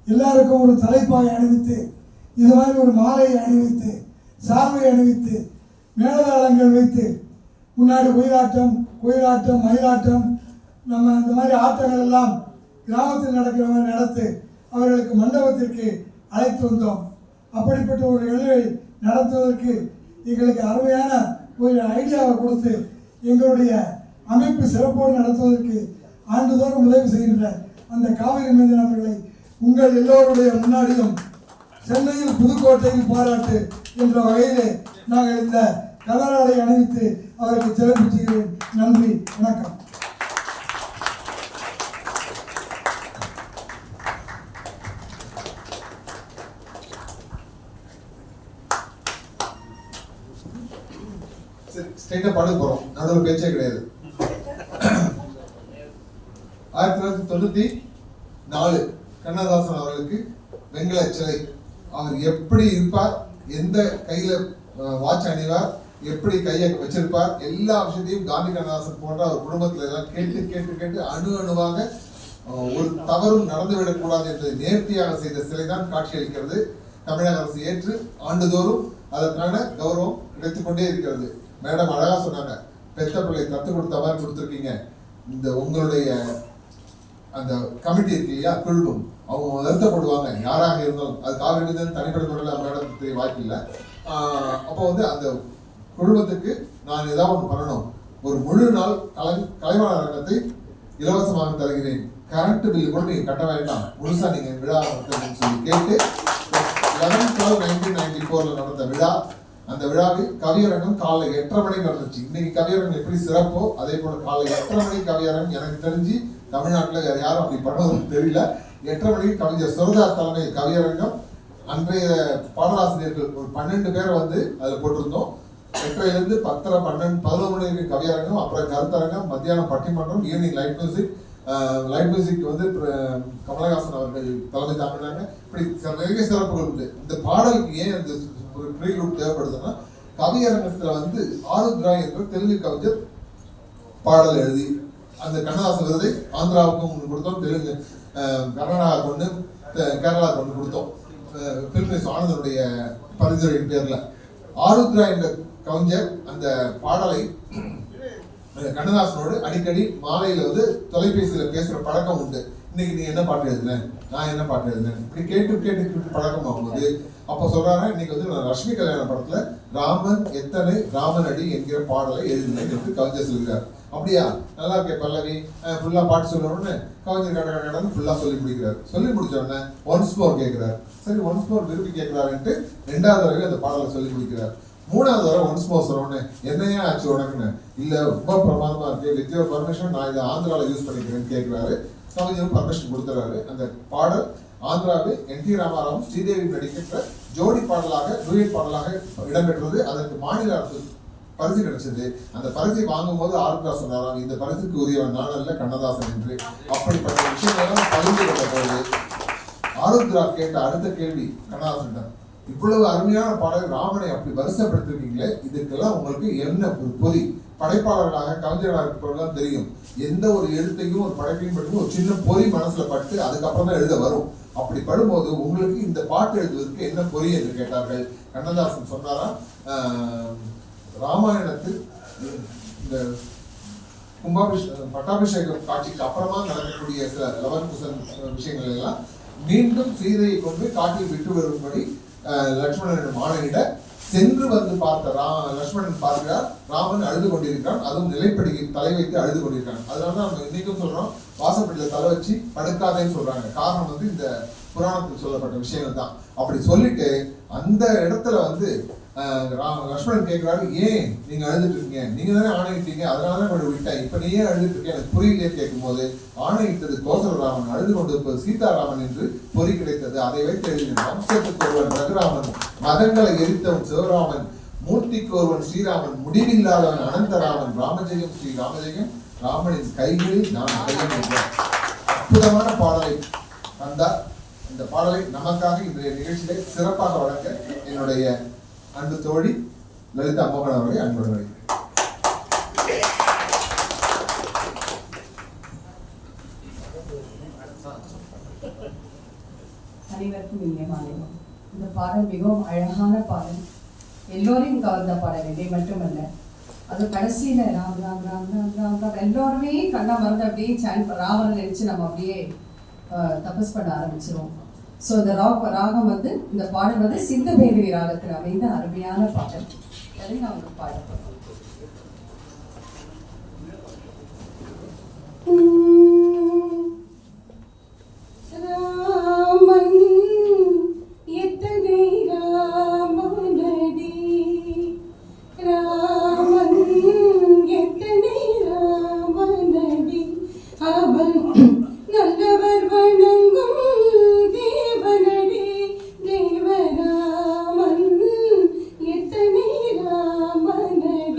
எல்லாருக்கும் ஒரு தலைப்பாகை அணிவித்து, இது மாதிரி ஒரு மாலையை அணிவித்து, சால்வை அணிவித்து, மேலதாளங்கள் வைத்து, முன்னாடி ஒயிலாட்டம், மயிலாட்டம், நம்ம இந்த மாதிரி ஆட்டங்கள் எல்லாம் கிராமத்தில் நடக்கிற மாதிரி நடத்து அவர்களுக்கு மண்டபத்திற்கு அழைத்து வந்தோம். அப்படிப்பட்ட ஒரு நிகழ்வை நடத்துவதற்கு எங்களுக்கு அருமையான ஒரு ஐடியாவை கொடுத்து எங்களுடைய அமைப்பு சிறப்போடு நடத்துவதற்கு ஆண்டுதோறும் உதவி செய்கின்ற அந்த காவிரி மைந்தன் அவர்களை உங்கள் எல்லோருடைய முன்னாடியும் சென்னையில் புதுக்கோட்டையில் பாராட்டு என்ற வகையிலே நாங்கள் இந்த கதராடை அணிவித்து அவருக்கு சிறப்பு செய்கிறேன். நன்றி, வணக்கம். ஸ்ட்ரெயிட்டா பாட போறோம், நடுவில் பேச்சே கிடையாது. 1994 கண்ணதாசன் அவர்களுக்கு வெங்கல சிலை. அவர் எப்படி இருப்பார், எந்த கையில வாட்ச் அணிவார், எப்படி கையை வச்சிருப்பார், எல்லா விஷயத்தையும் காந்தி கண்ணதாசன் போன்ற அவர் குடும்பத்துல எல்லாம் கேட்டு அணுவாக ஒரு தவறும் நடந்துவிடக்கூடாது என்பதை நேர்த்தியாக செய்த சிலை தான் காட்சியளிக்கிறது. தமிழக அரசு ஏற்று ஆண்டுதோறும் அதற்கான கௌரவம் கிடைத்துக் கொண்டே இருக்கிறது. மேடம் அழகா சொன்னாங்க, பெத்த பிள்ளை கத்து கொடுத்த மாதிரி கொடுத்துருக்கீங்க. இந்த உங்களுடைய அந்த கமிட்டி இருக்கு இல்லையா, குழுவும், அவங்க வருத்தப்படுவாங்க யாராக இருந்தாலும். அது காவிரி தனிப்பட்ட முறையில் மேடம் தெரிய வாய்ப்பு இல்லை. அப்போ அந்த குழுமத்துக்கு நான் ஏதாவது ஒன்று பண்ணணும். ஒரு முழு நாள் கலைவாணர் அரங்கத்தை இலவசமாக தருகிறேன், கரண்ட் பில்லு கூட நீங்க கட்ட வேண்டாம், முழுசா நீங்க விழா அப்படின்னு சொல்லி கேட்டு 11/12/1994 நடந்த விழா. அந்த விழாவில் கவியரங்கம் காலை 8:30 மணிக்கு நடந்துச்சு. இன்னைக்கு கவியரங்கம் எப்படி சிறப்போ அதே போல காலை 8:30 மணிக்கு கவியரங்கம். எனக்கு தெரிஞ்சு தமிழ்நாட்டில் வேற யாரும் அப்படி பண்ணுவதுன்னு தெரியல. 8:30 மணிக்கு கவிஞர் சுரதாஸ் தலைமையில் கவியரங்கம். அன்றைய பாடலாசிரியர்கள் ஒரு 12 பேரை அதில் போட்டிருந்தோம். 8:30 10:30 12 11 மணிக்கு கவியரங்கம், அப்புறம் கருத்தரங்கம், மத்தியானம் பட்டிமன்றம், evening light music. Light music Kamal Haasan அவர்கள் தலைமை தாங்கினாங்க. இப்படி நிறைய சிறப்புகள் உண்டு. இந்த பாடலுக்கு ஏன் அந்த ஒரு ப்ரீலூட் தேவைப்படுதுன்னா, கவியரங்கத்துல ஆருத்ரா என்ற தெலுங்கு கவிஞர் பாடல் எழுதி அந்த கண்ணதாசன் விருதை ஆந்திராவுக்கும் ஒன்று கொடுத்தோம், தெலுங்கு கர்நாடகாவுக்கு ஒன்று, கேரளாவுக்கு ஒன்று கொடுத்தோம். பில்மிஸ் ஆனந்தனுடைய பரிந்துரையின் பேர்ல ஆருத்ரா என்ற கவிஞர் அந்த பாடலை கண்ணதாசனோடு அடிக்கடி மாலையில தொலைபேசியில பேசுற பழக்கம் உண்டு. இன்னைக்கு நீ என்ன பாட்டு எழுதுனேன், நான் என்ன பாட்டு எழுதுனேன், இப்படி கேட்டு பழக்கம் ஆகும்போது அப்ப சொல்றாங்க, இன்னைக்கு நான் ரஷ்மி கல்யாண படத்துல ராமன் எத்தனை ராமன் அடி என்கிற பாடலை எழுதினேன் என்று கவிஞர் சொல்கிறார். அப்படியா, நல்லா இருக்கே பல்லவி, ஃபுல்லா பாட்டு சொல்லணும்னு கவிஞர் கடை ஃபுல்லா சொல்லி முடிக்கிறார். சொல்லி முடிச்ச உடனே ஒன்ஸ் மோர் கேட்கிறார். சரி, ஒன்ஸ் மோர் விரும்பி கேட்கிறாருன்ட்டு 2வது தடவை அந்த பாடலை சொல்லி முடிக்கிறார். 3வது தடவை ஒன்ஸ் மோர் சொன்னோடனே என்னையா ஆச்சு உனக்குன்னு, இல்ல ரொம்ப பிரமாதமா இருக்கு, வித் யுவர் பர்மிஷன் நான் இதை ஆந்திராவில் யூஸ் பண்ணிக்கிறேன்னு கேட்கிறாரு. கவிஞரும் பர்மிஷன் கொடுத்துறாரு. அந்த பாடல் ஆந்திராவில் என்.டி. ராமாராவும் ஸ்ரீதேவி நடிக்கின்ற ஜோடி பாடலாக, டூயட் பாடலாக இடம்பெற்றது. அதற்கு மாநில அரசு பரிசு கிடைச்சது. அந்த பரிசை வாங்கும் போது ஆருத்ரா சொன்னாராம், இந்த பரிசுக்கு உரியவன் நான் அல்ல கண்ணதாசன் என்று. அப்படிப்பட்ட விஷயங்கள்லாம் பகிர்ந்து கொண்ட போது ஆருத்ரா கேட்ட அடுத்த கேள்வி கண்ணதாசன், இவ்வளவு அருமையான பாடல் ராமனை அப்படி வரிசைப்படுத்திருக்கீங்களே, இதுக்கெல்லாம் உங்களுக்கு என்ன பொறி? படைப்பாளர்களாக கவிஞர்களாக இருப்பவர்களாம் தெரியும், எந்த ஒரு எழுத்தையும் ஒரு படைப்பையும் படிக்கும் ஒரு சின்ன பொறி மனசுல பட்டு அதுக்கப்புறம் தான் எழுத வரும். அப்படி படும்போது உங்களுக்கு இந்த பாட்டு எழுதுவதற்கு என்ன பொறி என்று கேட்டார்கள். கண்ணதாசன் சொன்னாராம், ராமாயணத்தில் இந்த பட்டாபிஷேக காட்சிக்கு அப்புறமா நடக்கக்கூடிய சில லவன்குசன் விஷயங்கள் எல்லாம் மீண்டும் சீதையை கொண்டு காட்டில் விட்டு வரும்படி லட்சுமணன் ஆணையிட சென்று வந்து பார்த்த லட்சுமணன் பார்க்கிறார், ராமன் அழுது கொண்டிருக்கிறான், அதுவும் நிலைப்படி தலை வைத்து அழுது கொண்டிருக்கான். அதனாலதான் நம்ம இன்னைக்கும் சொல்றோம் வாசப்படியில தலை வச்சு படுக்காதேன்னு சொல்றாங்க. காரணம் வந்து இந்த புராணத்தில் சொல்லப்பட்ட விஷயங்கள் தான். அப்படி சொல்லிட்டு அந்த இடத்துல வந்து லட்சுமணன் கேட்கிறாரு, ஏன் நீங்க அழுதுட்டு இருக்கீங்க, நீங்க தானே ஆணையிட்டீங்க, அதனாலதான் கொஞ்சம் விட்டேன், இப்ப நீயே அழுதுட்டு இருக்கேன் எனக்கு புரியலையே கேட்கும் போது, ஆணையிட்டது கோசலராமன், அழுது கொண்டிருப்பது சீதாராமன் என்று பொறி கிடைத்தது. அதை வைத்து எழுதின வம்சத்துக்கு ஒருவன் ரகுராமன், மதங்களை எரித்தவன் சிவராமன், மூர்த்திக்கு ஒருவன் ஸ்ரீராமன், முடிவில்லாதவன் அனந்தராமன், ராமஜெயம் ஸ்ரீ ராமஜெயம், ராமனின் கைகளில் நான் கையெழுந்தேன். அற்புதமான பாடலை தந்தார். இந்த பாடலை நமக்காக இன்றைய நிகழ்ச்சியிலே சிறப்பாக வழங்க என்னுடைய அன்பு தோழி லலிதா மோகன் அவர்களை அன்புடன் வைக்கிறேன். அனைவருக்கும் இனிய மாலை. இந்த பாடல் மிகவும் அழகான பாடல், எல்லோரையும் கவர்ந்த பாடல். இதை மட்டுமல்ல, அது கடைசியில ராம் ராம் ராம் ராம் ராம் ராம் எல்லோருமே கண்ணா மறந்து அப்படியே ராவனை நினைச்சு நம்ம அப்படியே தபஸ் பண்ண ஆரம்பிச்சிருவோம். ஸோ இந்த ராகம் வந்து இந்த பாடல் வந்து சிந்து பேரவி ராகத்தில் அமைந்த அருமையான பாடல். அதை நான் உங்களுக்கு பாடப்போம். ராமன் எத்தனை ராமனடி, ராமன் எத்தனை ராமனடி, அவன் நல்லவர் வணங்கும் தேவனடி, தேவராமன் எத்தனை ராமனடி.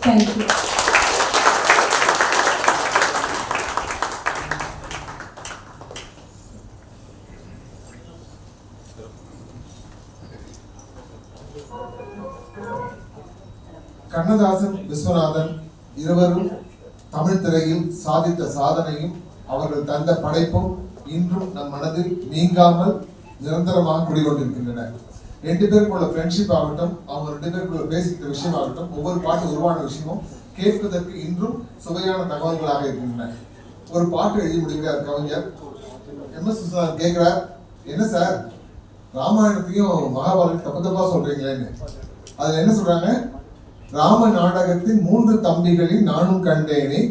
Thank you. கண்ணதாசன், விஸ்வநாதன் இருவரும் தமிழ் திரையில் சாதித்த சாதனையும் அவர்கள் தந்த படைப்பும் இன்றும் நம் மனதில் நீங்காமல் நிரந்தரமாக குடிகொண்டிருக்கின்றன. ரெண்டு பேருக்குள்ள ஃப்ரெண்ட்ஷிப் ஆகட்டும், அவங்க ரெண்டு பேருக்குள்ள பேசிக்கிட்ட விஷயம் ஆகட்டும், ஒவ்வொரு பாட்டு உருவான விஷயமும் கேட்பதற்கு இன்றும் சுவையான தகவல்களாக இருக்கின்றன. ஒரு பாட்டு எழுதி முடிக்கிறார் கவிஞர். MS விஸ்வநாதன் கேட்கிறார், என்ன சார் ராமாயணத்தையும் மகாபாரதத்தையும் தப்பு தப்பா சொல்றீங்களேன்னு. அதுல என்ன சொல்றாங்க, ராம நாடகத்தின் 3 தம்பிகளில் நானும் கண்டேனே,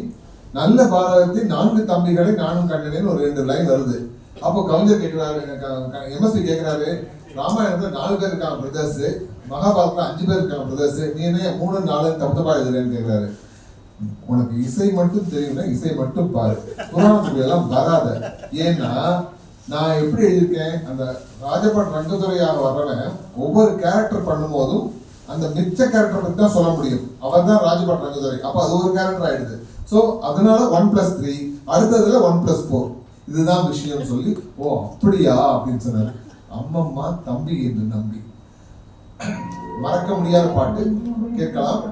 நல்ல பாரதத்தின் 4 தம்பிகளை நானும் கண்டேனேன்னு ஒரு 2 லைன் வருது. அப்போ கவிஞர் கேட்கிறாரு, MSV கேட்கிறாரு, ராமாயணத்துல 4 பேர் இருக்காங்க பிரதர்ஸ், மகாபாரதத்துல 5 பேர் இருக்காங்க பிரதர்ஸ், நீ என்ன 3 4 தப்பு தப்பா எழுதுறேன்னு கேட்கிறாரு. உனக்கு இசை மட்டும் தெரியும்னா இசை மட்டும் பாரு, புராணத்துக்கு எல்லாம் வராத. ஏன்னா நான் எப்படி எழுதியிருக்கேன், அந்த ராஜபாட் ரங்கதுரையாக வர்றவன் ஒவ்வொரு கேரக்டர் பண்ணும் போதும் அந்த மிச்ச கேரக்டர் பத்தி தான் சொல்ல முடியும். அவர் தான் ராஜபாட் ரங்கதுரை. அப்ப அது ஒரு கேரக்டர் ஆயிடுது. ஸோ அதனால 1+3, அடுத்ததுல 1+4, இதுதான் விஷயம் சொல்லி, ஓ அப்படியா அப்படின்னு சொன்னாரு. அம்மம்மா தம்பி என்று நம்பி. மறக்க முடியாத பாட்டு, கேட்கலாம்.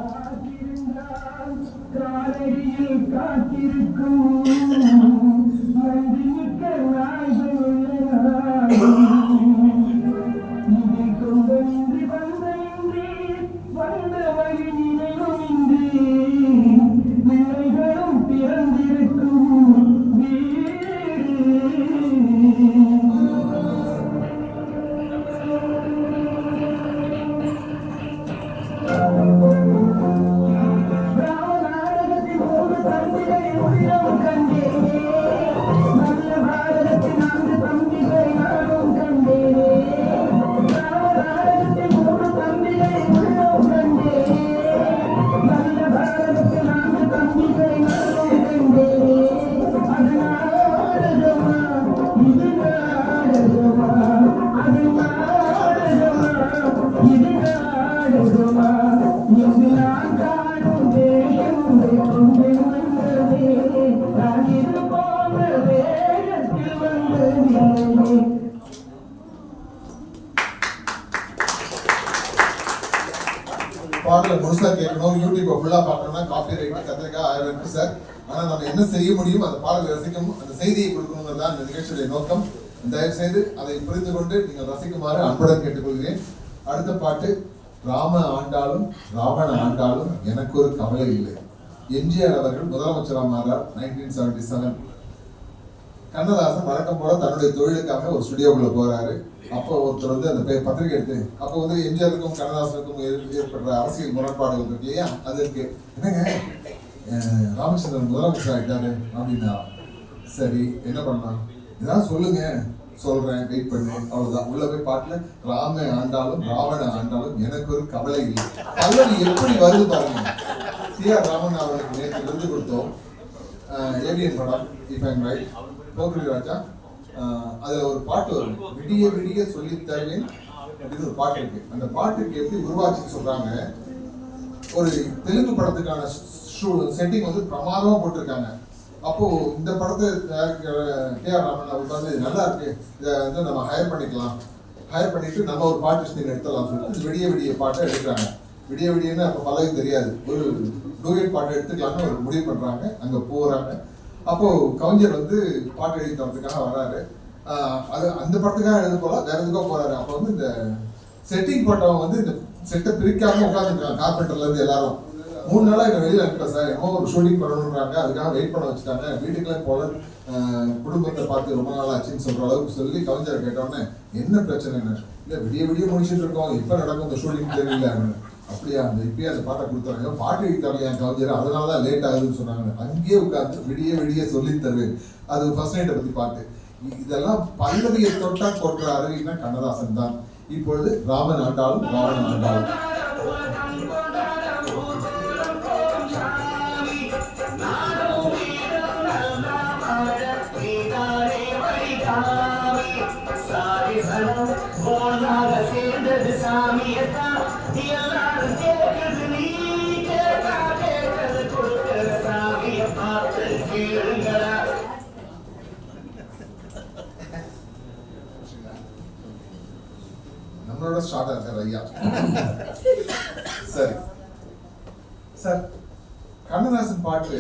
பாடல முழுசா கேட்கணும், யூடியூப் ஃபுல்லா பார்க்கணும்னா காப்பி ரைட் கத்திரிக்காய் 1000 இருக்கு சார். ஆனா நம்ம என்ன செய்ய முடியும், அந்த பாடலை ரசிக்கணும், அந்த செய்தியை கொடுக்கணுங்கிறது தான் இந்த நிகழ்ச்சியுடைய நோக்கம். தயவு செய்து அதை புரிந்து கொண்டு நீங்கள் ரசிக்குமாறு அன்புடன் கேட்டுக்கொள்கிறேன். அடுத்த பாட்டு, ராம ஆண்டாலும் ராவண ஆண்டாலும் எனக்கு ஒரு கவலை இல்லை. எம்ஜிஆர் அவர்கள் முதலமைச்சராக மாறார் 1977. கண்ணதாசன் வழக்கம் போல தன்னுடைய தொழிலுக்காக ஒரு ஸ்டுடியோக்குள்ள போறாரு. அப்போ ஒருத்தர் வந்து அந்த பத்திரிகை எடுத்து, அப்போ வந்து எம்ஜிஆருக்கும் கண்ணதாசனுக்கும் ஏற்படுற அரசியல் முரண்பாடுகள் இருக்கு இல்லையா, அது இருக்கு. என்னங்க ராமச்சந்திரன் முதலமைச்சர் ஆகிட்டாரு அப்படின்னா, சரி என்ன பண்ணலாம், ஏதாவது சொல்லுங்க, சொல்றேன், வெயிட் பண்ணு, அவ்வளவுதான். உள்ள போய் பாட்டுல ராம ஆண்டாலும் ராவண ஆண்டாலும் எனக்கு ஒரு கவலை இல்லை. பல்லவி எப்படி வருது பாருங்க. டி.ஆர். ராமன் அவர்களுக்கு நேற்று விருது கொடுத்தோம், ஏவிஎன் படம், இஃப் ஐம் ரைட், போக்குரி ராஜா. அதுல ஒரு பாட்டு வரும், விடிய விடிய சொல்லி தருவேன் அப்படின்னு ஒரு பாட்டு இருக்கு. அந்த பாட்டுக்கு எப்படி உருவாச்சுன்னு சொல்றாங்க, ஒரு தெலுங்கு படத்துக்கான செட்டிங் வந்து பிரமாதமா போட்டிருக்காங்க. அப்போ இந்த படத்தை டி.ஆர். ராமன் உட்காந்து நல்லா இருக்கு, இதை வந்து நம்ம ஹையர் பண்ணிக்கலாம், ஹையர் பண்ணிட்டு நம்ம ஒரு பாட்டு ஸ்டிங் எடுத்துடலாம் சொல்லிட்டு விடிய விடிய பாட்டை எடுக்கிறாங்க. விடிய விடியன்னு அப்போ பல்லவி தெரியாது, ஒரு டூயட் பாட்டை எடுத்துக்கலாம்னு ஒரு முடிவு பண்றாங்க. அங்க போறாங்க. அப்போ கவிஞர் வந்து பாட்டு எழுதி தரத்துக்காக வர்றாரு. அது அந்த படத்துக்காக எழுத போல வேற எதுக்கோ போறாரு. அப்போ வந்து இந்த செட்டிங் போட்டவங்க வந்து இந்த செட்டை பிரிக்காம உட்காந்துருக்காங்க. கார்பெண்டர்ல இருந்து எல்லாரும் 3 நாளா என்ன வெளியில அனுப்பிட்டேன் சார், என்னமோ ஒரு ஷூட்டிங் பண்ணணுன்றாங்க, அதுக்காக வெயிட் பண்ண வச்சுட்டாங்க, வீட்டுக்குலாம் போல குடும்பத்தை பார்த்து ரொம்ப நாள் ஆச்சுன்னு சொல்ற அளவுக்கு சொல்லி கவிஞரை கேட்டோன்னே, என்ன பிரச்சனை, இல்லை விடிய விடிய முடிச்சுட்டு இருக்கோம், எப்போ நடக்கும் இந்த ஷூட்டிங் தெரியல. அப்படியா, அந்த இப்பயே அந்த பாட்டை கொடுத்தாங்க, பாட்டு எழுதி தரலையா கவிஞர், அதனால தான் லேட் ஆகுதுன்னு சொன்னாங்க. அங்கேயே உட்காந்து விடிய விடிய சொல்லி தருவேன். அது ஃபர்ஸ்ட் நைட்டை பத்தி பாட்டு. இதெல்லாம் பல்லவியை தொட்டா கொடுக்குற அறிவினா கண்ணதாசன் தான். இப்பொழுது ராமன் ஆண்டாலும் ராவணன் ஆண்டாலும். சாரி சேர்ந்தது சாமியத்தான் எல்லாரும் கேட்குது நீ கேட்டா கேட்கறது கொடுக்கிற சாமிய பார்த்து கேளுங்களா. நம்மளோட ஸ்டார்ட் இருக்கார் ஐயா. சரி சார், கண்ணதாசன் பாட்டு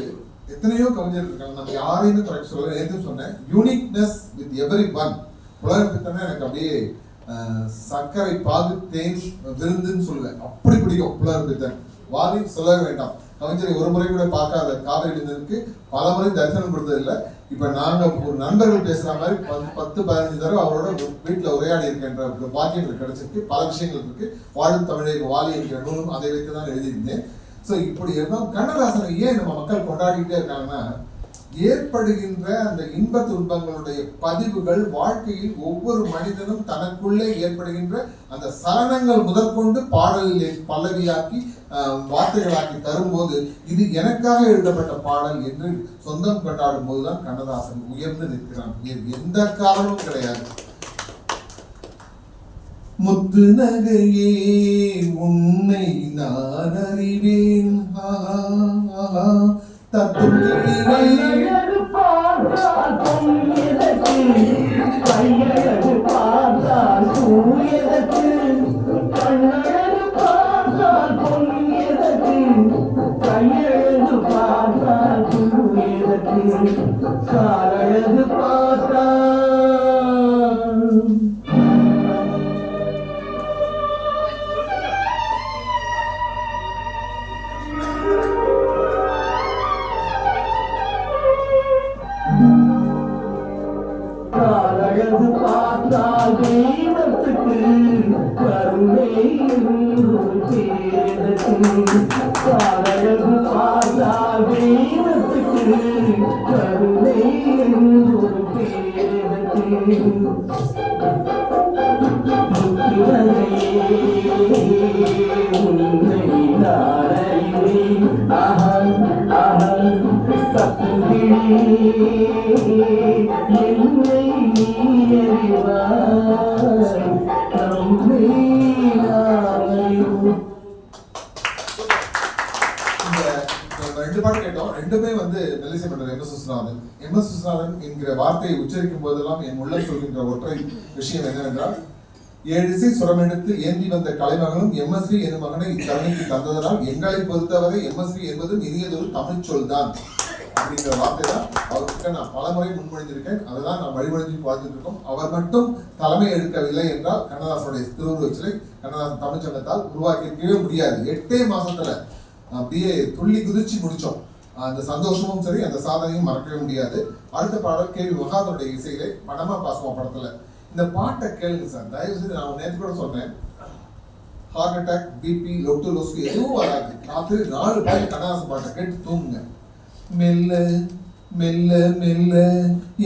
எத்தனையோ கவிஞர்கள் இருக்காங்க, நம்ம யாரையுமே கரெக்ட் சொல்ல. நேற்று சொன்னேன் யூனிக்னஸ் வித் எவரி ஒன். புலகப்பித்தனை எனக்கு அப்படியே சர்க்கரை பாகு தேன் விருந்துன்னு சொல்லுவேன், அப்படி பிடிக்கும் புலகப்பித்தன். வாலி சொல்ல வேண்டாம், கவிஞரை ஒரு முறை கூட பார்க்காத காவிரி விருந்திற்கு பல முறை தரிசனம் கொடுத்ததில்லை. இப்ப நாங்க ஒரு நண்பர்கள் பேசுற மாதிரி 10-15 தடவை அவரோட வீட்டுல உரையாடி இருக்கின்ற பாக்கியங்கள் கிடைச்சிருக்கு. பல விஷயங்கள் இருக்கு. வாழும் தமிழை வாலி என்கிற நூலும் அதை வைத்து தான் எழுதியிருந்தேன். ஸோ இப்படி இருந்தால் கண்ணதாசனை ஏன் நம்ம மக்கள் கொண்டாடிக்கிட்டே இருக்காங்கன்னா, ஏற்படுகின்ற அந்த இன்ப துன்பங்களுடைய பதிவுகள் வாழ்க்கையில் ஒவ்வொரு மனிதனும் தனக்குள்ளே ஏற்படுகின்ற அந்த சலனங்கள் முதற்கொண்டு பாடலில் பல்லவியாக்கி வார்த்தைகளாக்கி தரும்போது இது எனக்காக எழுதப்பட்ட பாடல் என்று சொந்தம் கொண்டாடும் போதுதான் கண்ணதாசன் உயர்ந்து நிற்கிறான். எந்த காரணமும் கிடையாது. முத்து நகையே உன்னை நான் அறிவேன், தத்தும் கையழகு பார்த்தால் பொன்னியதற்கு, கையழகு பார்த்தால் சூரியதற்கு, கண்ணழகு பார்த்தால் பொன்னியதற்கு, கையழகு பார்த்தால் சூரியதற்கு, காலழகு பார்த்தால் காலழகு பார்த்தால் தெய்வத்துக்கு கருணை தேர்தற்கு, காலழகு பார்த்தால் தெய்வத்துக்கு கருணை தேர்தற்கு, உன்னை நாரையே அகம் அகம் தப்புகிழே என்னை நீ அறிவாய் நம்மை நாரையும். ரெண்டு பாட்டு கேட்டோம். ரெண்டுமே மெல்லிசை மன்னர் எம்.எஸ். விஸ்வநாதன். எம்.எஸ். விஸ்வநாதன் என்கிற வார்த்தையை உச்சரிக்கும் போதெல்லாம் என் உள்ளம் சொல்கின்ற ஒற்றை விஷயம் என்னவென்றால், 7 இசை சுரமெடுத்து ஏந்தி வந்த கலைமகனும் எம்எஸ்வி எனும் மகனை இத்தரணிக்கு தந்ததனால் எங்களை பொறுத்தவரை எம்எஸ்வி என்பதும் இனியதொரு தமிழ் சொல் தான் அப்படிங்கிற வார்த்தை தான் அவர்கிட்ட நான் பலமுறை முன்மொழிந்திருக்கேன். அதுதான் நான் வழிமொழிஞ்சு பார்த்துட்டு இருக்கோம். அவர் மட்டும் தலைமை எடுக்கவில்லை என்றால் கண்ணதாசனுடைய திருவுருவச் சிலை கண்ணதாசன் தமிழ் சங்கத்தால் உருவாக்கியிருக்கவே முடியாது. 8 மாசத்துல அப்படியே துள்ளி குதிச்சு முடிச்சோம். அந்த சந்தோஷமும் சரி, அந்த சாதனையும் மறக்கவே முடியாது. அடுத்த பாடல் கேவி மகாதனுடைய இசையிலே படமா பாசமா படத்துல இந்த பாட்டை கேளுங்க சார். தயவு செய்து, நான் நேற்று கூட சொன்னேன், ஹார்ட் அட்டாக், பிபி, லொட்டு லொஸ்கு எதுவும் வராது. ராத்திரி 4 பாட்டு கண்ணதாசன் பாட்டை கேட்டு தூங்குங்க. மெல்ல மெல்ல மெல்ல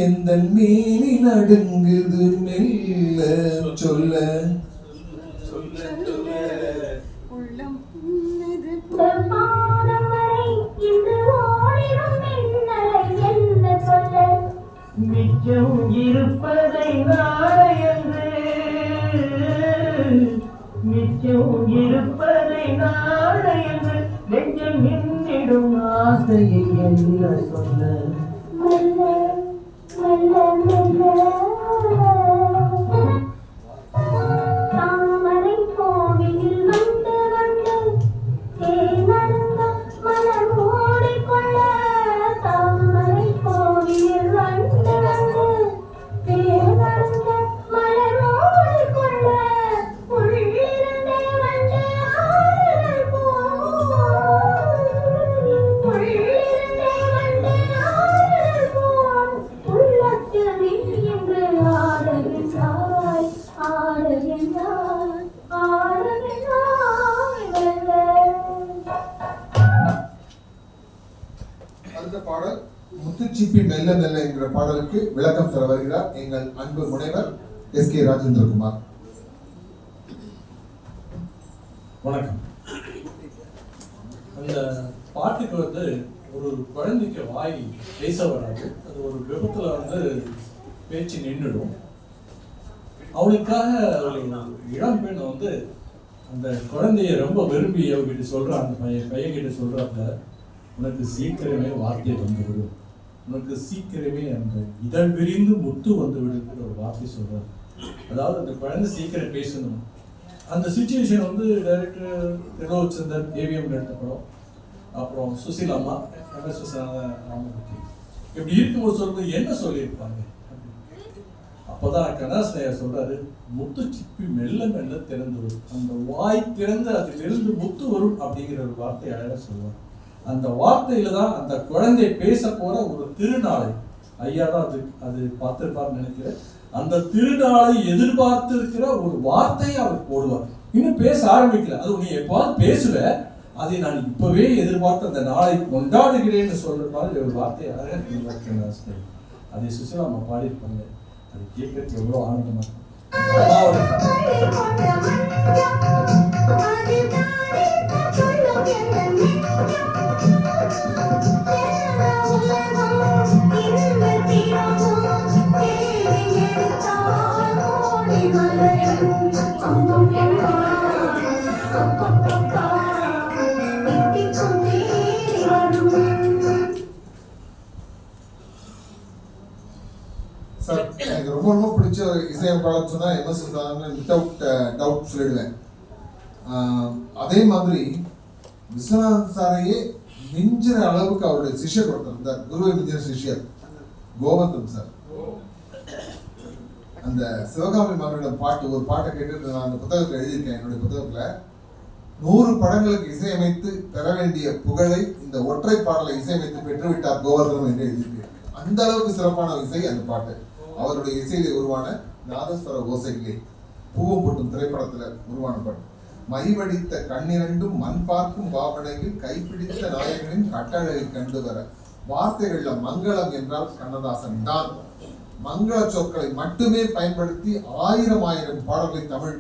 எந்த மேனி நடுங்குது, மெல்ல சொல்ல மிச்சம் இருப்பதை நாளையன்று, மிச்சம் இருப்பதை நாளையன்று, நெஞ்சம் என்னிடும் ஆசையை என்ன சொல்ல. தாமரை கோவிலில் வந்து வந்து தேனருங்க மலர் மூடிக்கொள்ள, தாமரை கோவிலில் வந்து வந்து தேனருங்க மலர் மூடிக்கொள்ள, உள்ளிருந்தே வந்து ஆறுதல் போல், உள்ளிருந்தே வந்து ஆறுதல் போல், உள்ளத்தில் நீ என்று ஆடுகின்றாய், ஆடுகின்றாய், ஆடுகின்றாய் வெல்ல. அடுத்த பாடல் முத்துச்சிப்பி மெல்ல மெல்ல என்கிற பாடலுக்கு விளக்கம் தர வருகிறார் எங்கள் அன்பு முனைவர் எஸ்.கே. ராஜேந்திரகுமார். வணக்கம். அந்த பாட்டுக்கு ஒரு குழந்தைக்கு வாய் பேச வராது. அது ஒரு விபத்துல பேச்சு நின்றுடும். அவளுக்காக ஒரு இளம் பெண் வந்து அந்த குழந்தைய ரொம்ப விரும்பி அவகிட்ட சொல்கிறான். அந்த பையன்கிட்ட சொல்கிறாங்க, உனக்கு சீக்கிரமே வார்த்தை வந்துவிடும், உனக்கு சீக்கிரமே அந்த இதழ் விரிந்து முத்து வந்து விடுங்கிற ஒரு வார்த்தை சொல்கிறார். அதாவது அந்த குழந்தை சீக்கிரம் பேசணும். அந்த சுச்சுவேஷன் வந்து டைரக்டர் திலோக் சந்தர் ஏவிஎம் எடுத்த படம், அப்புறம் சுசீலாமா ராமபக்தி இப்படி இருக்கும்போது சொல்லும்போது என்ன சொல்லியிருப்பாங்க. அப்போதான் கண்ணதாசன் சொல்றாரு, முத்து சிப்பி மெல்ல மெல்ல திறந்து வரும், அந்த வாய் திறந்து அதிலிருந்து முத்து வரும் அப்படிங்கிற ஒரு வார்த்தை அழகாக சொல்லுவார். அந்த வார்த்தையில தான் அந்த குழந்தை பேச போற ஒரு திருநாளை, ஐயா தான் அது பார்த்திருப்பார்னு நினைக்கிறேன், அந்த திருநாளை எதிர்பார்த்து இருக்கிற ஒரு வார்த்தையை அவர் போடுவார். இன்னும் பேச ஆரம்பிக்கல, அது நீ எப்பாவது பேசுவ, அதை நான் இப்பவே எதிர்பார்த்து அந்த நாளை கொண்டாடுகிறேன்னு சொல்ற மாதிரி ஒரு வார்த்தையை அழகாக அதை சுசிலாமா பாடியிருப்பாங்க. அது கேட்கறதுக்கு எவ்வளோ ஆனந்தமா இருக்கும். சார், எனக்கு ரொம்ப ரொம்ப பிடிச்ச இசையமைப்பாளர் சொன்னா எம்எஸ் சுந்தரராமன் வித்தவுட் டவுட் சொல்லிடுவேன். அதே மாதிரி விஸ்வநாதன் சாரையே மிஞ்சிற அளவுக்கு அவருடைய சிஷ்யர் ஒருத்தர் இருந்தார், குருவை மிஞ்சிற சிஷ்யர் கோவர்தன் சார். அந்த சிவகாமி மகனிடம் பாட்டு ஒரு பாட்டை கேட்டு நான் அந்த புத்தகத்தில் எழுதியிருக்கேன். என்னுடைய புத்தகத்துல 100 படங்களுக்கு இசையமைத்து பெற வேண்டிய புகழை இந்த ஒற்றை பாடலை இசையமைத்து பெற்றுவிட்டார் கோவர்தனம் என்று எழுதியிருக்கேன். அந்த அளவுக்கு சிறப்பான இசை அந்த பாட்டு. அவருடைய இசையிலே உருவான நாதஸ்வர ஓசையிலே பூவும் பொட்டும் திரைப்படத்துல உருவான பாட்டு. மைவடித்த கண்ணிரண்டும் மண் பார்க்கும் பாவனையில் கைப்பிடித்த நாயகனின் கட்டழகை கண்டு வர வார்த்தைகள்ல மங்களம் என்றால் கண்ணதாசன் தான். மங்கள சொற்களை மட்டுமே பயன்படுத்தி 1000 பாடல்களை தமிழ்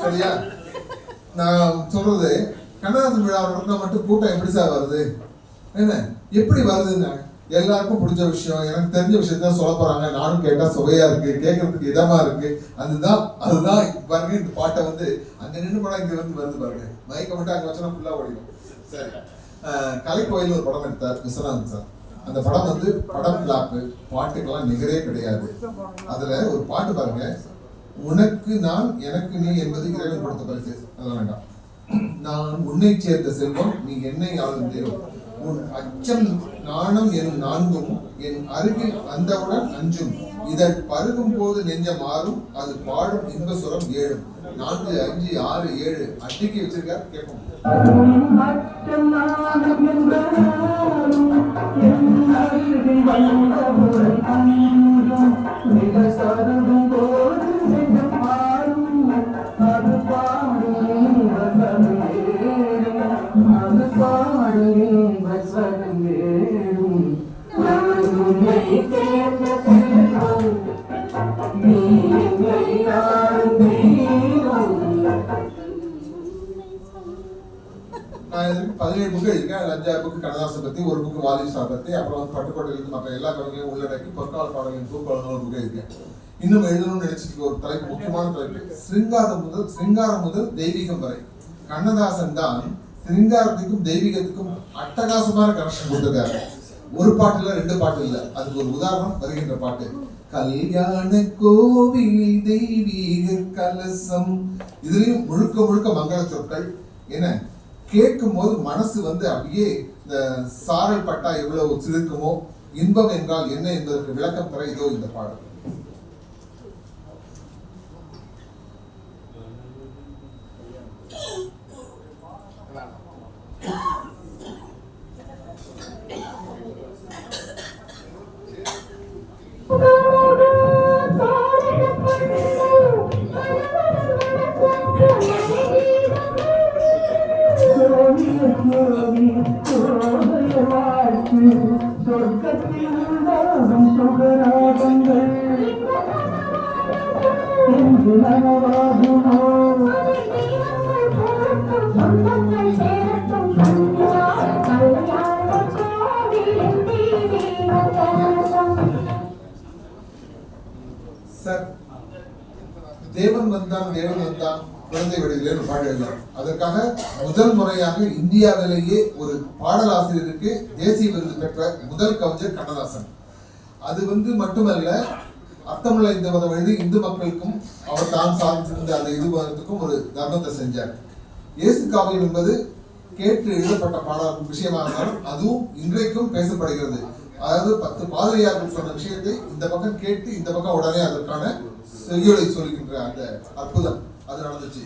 சரியா? நான் சொல்றது கண்ணதாசன் விழா மட்டும் கூட்டம் எப்படி சார் வருது, என்ன எப்படி வருதுன்னு எல்லாருக்கும் பிடிச்ச விஷயம், எனக்கு தெரிஞ்ச விஷயத்தான் சொல்ல போறாங்க, நானும் கேட்டா சுவையா இருக்கு, கேட்கறதுக்கு இதமா இருக்கு. அதுதான் பாருங்க, இந்த பாட்டை வந்து அங்க நின்று படம் இங்க வந்து வருது பாருங்க, மைக்க மட்டும் அங்க வச்சா ஃபுல்லா ஓடிடும். சரி, கலைக்கோயில் ஒரு படம் எடுத்தார் விஸ்வநாதன் சார். அந்த படம் வந்து படம் பிளாப்பு, பாட்டுக்கெல்லாம் நிகரே கிடையாது. அதுல ஒரு பாட்டு பாருங்க, உனக்கு நான் எனக்கு நீ என்பது இறைவன் கொடுத்த பரிசு. அதெல்லாம் வேண்டாம். நான் உன்னை சேர்ந்த செல்வம், நீ என்னை ஆளும் தெய்வம், உன் அச்சம் நாணம் எனும் 4 என் அருகில் வந்தவுடன் அஞ்சும், இதை பருகும் போது நெஞ்சம் மாறும், அது பாடும் இன்ப சுரம் 7. 4, 5, 6, 7 அட்டிக்கு வச்சிருக்காரு, கேட்போம். நான் 17 புக்கு எழுதியிருக்கேன். 5 புக்கு கண்ணதாசன் பத்தி, ஒரு புக்கு வாலி சார் பத்தி, அப்புறம் பட்டுக்கோட்டையிலிருந்து மற்ற எல்லா கவிதையும் உள்ளடக்கி பொற்கால பாடல்களின் தூக்குழந்தை ஒரு புக்கு எழுதியிருக்கேன். இன்னும் எழுதணும்னு நினைச்சிட்டு ஒரு தலைப்பு, முக்கியமான தலைப்பு, சிருங்காரம் முதல் தெய்வீகம் வரை. கண்ணதாசன் தான் சிருங்காரத்துக்கும் தெய்வீகத்துக்கும் அட்டகாசமான கனெக்ஷன் கொடுத்திருக்காரு. ஒரு பாட்டு இல்ல, 2 பாட்டு இல்ல. அதுக்கு ஒரு உதாரணம் வருகின்ற பாட்டு. கல்யாண கோவில் தெய்வீக கலசம். இதுலயும் முழுக்க முழுக்க மங்கள சொற்கள். என்ன கேட்கும் போது மனசு அப்படியே இந்த சாரல் பட்டா எவ்வளவு சிறுக்குமோ, இன்பம் என்றால் என்ன என்பதற்கு விளக்கம் தர இதோ இந்த பாடல். சார், தேவன் வந்தான் தேவன் வந்தான் குழந்தை வடிவிலே பாடல் எழுதார். அதற்காக முதல் முறையாக இந்தியாவிலேயே ஒரு பாடலாசிரியருக்கு தேசிய விருது பெற்ற முதல் கவிஞர் கண்ணதாசன். அது மட்டுமல்ல, அர்த்தமுள்ள இந்த மதம் எழுதி இந்து மக்களுக்கும் அவர் தான் சார்ந்திருந்த அந்த இதுவதற்கும் ஒரு தர்மத்தை செஞ்சார். இயேசு காவியம் என்பது கேட்டு எழுதப்பட்ட பாடல் விஷயமாக இருந்தாலும் அதுவும் இன்றைக்கும் பேசப்படுகிறது. அதாவது 10 பாதிரியார்கள் சொன்ன விஷயத்தை இந்த பக்கம் கேட்டு இந்த பக்கம் உடனே அதற்கான செய்யுளை சொல்கின்ற அந்த அற்புதம் அது நடந்துச்சு.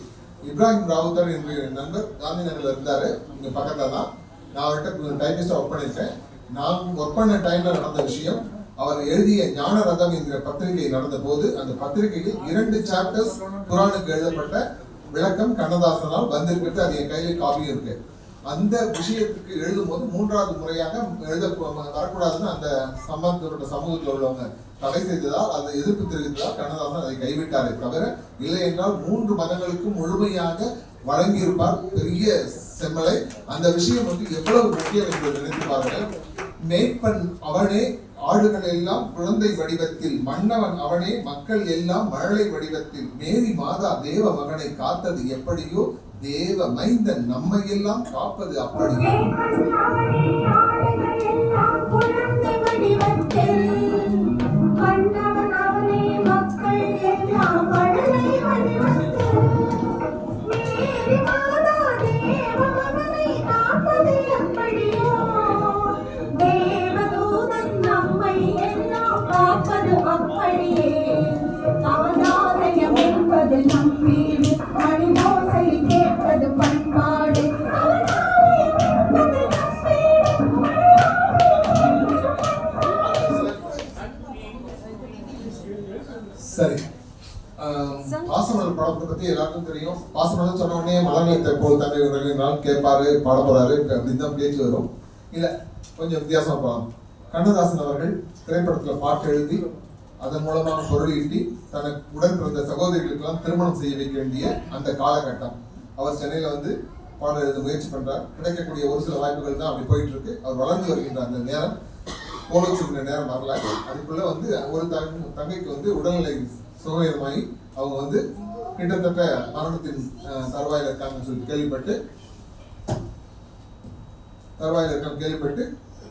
இப்ராஹிம் ராவுத்தர் என்ற நண்பர் காந்தி நகர்ல இருந்தாரு, இங்க பக்கத்துல தான். நான் அவர்கிட்ட டைமிஸ்டா ஒர்க் பண்ணிருக்கேன். நான் ஒர்க் பண்ண டைம்ல நடந்த விஷயம், அவர் எழுதிய ஞான ரதம் என்கிற பத்திரிகை நடந்த போது அந்த பத்திரிகையில் 2 சாப்டர்ஸ் குரானுக்கு எழுதப்பட்ட விளக்கம் கண்ணதாசனால் வந்திருக்கிறது. அது என் கையில காப்பியும் இருக்கு. அந்த விஷயத்துக்கு எழுதும் போது 3வது முறையாக வரக்கூடாதுன்னு அந்த சம்பந்தப்பட்ட சமூகத்தில் உள்ளவங்க தடை செய்ததால், அந்த எதிர்ப்பு தெரிவித்ததால் கண்ணதாசன் அதை கைவிட்டாரே தவிர, இல்லை என்றால் 3 மதங்களுக்கும் முழுமையாக வழங்கியிருப்பார் பெரிய செம்மலை. அந்த விஷயம் எவ்வளவு முக்கியம் என்று நினைத்து பாருங்கள். மேய்ப்பன் அவனே, ஆடுகள் எல்லாம் குழந்தை வடிவத்தில், மன்னவன் அவனே, மக்கள் எல்லாம் மழலை வடிவத்தில், மேரி மாதா தேவ மகனை காத்தது எப்படியோ, தேவ மைந்தன் நம்மை எல்லாம் காப்பது அப்படியே. சரி, பாசமலர் படத்தை பத்தி எல்லாருக்கும் தெரியும். பாசமலர் சொன்ன உடனே மலர்களை போல் தன்னை உறவினால் கேட்பாரு, பாட போறாரு அப்படின்னு தான் பேச்சு வரும். இல்ல, கொஞ்சம் வித்தியாசமா போகலாம். கண்ணதாசன் அவர்கள் திரைப்படத்துல பாட்டு எழுதி அதன் மூலமாக பொருள் ஈட்டி தனக்கு உடன் பிறந்த சகோதரிகளுக்கெல்லாம் திருமணம் செய்ய வைக்க வேண்டிய அந்த காலகட்டம். அவர் சென்னையில பாடல் எழுத முயற்சி பண்றார். கிடைக்கக்கூடிய ஒரு சில வாய்ப்புகள் தான் அப்படி போயிட்டு இருக்கு. அவர் வளர்ந்து வருகின்ற அந்த நேரம், போலோச்சுக்கிற நேரம் வரல. அதுக்குள்ள ஒரு தங்கைக்கு உடல்நிலை சுகவீனமாகி அவங்க கிட்டத்தட்ட மரணத்தின் தருவாயில் இருக்காங்கன்னு சொல்லி கேள்விப்பட்டு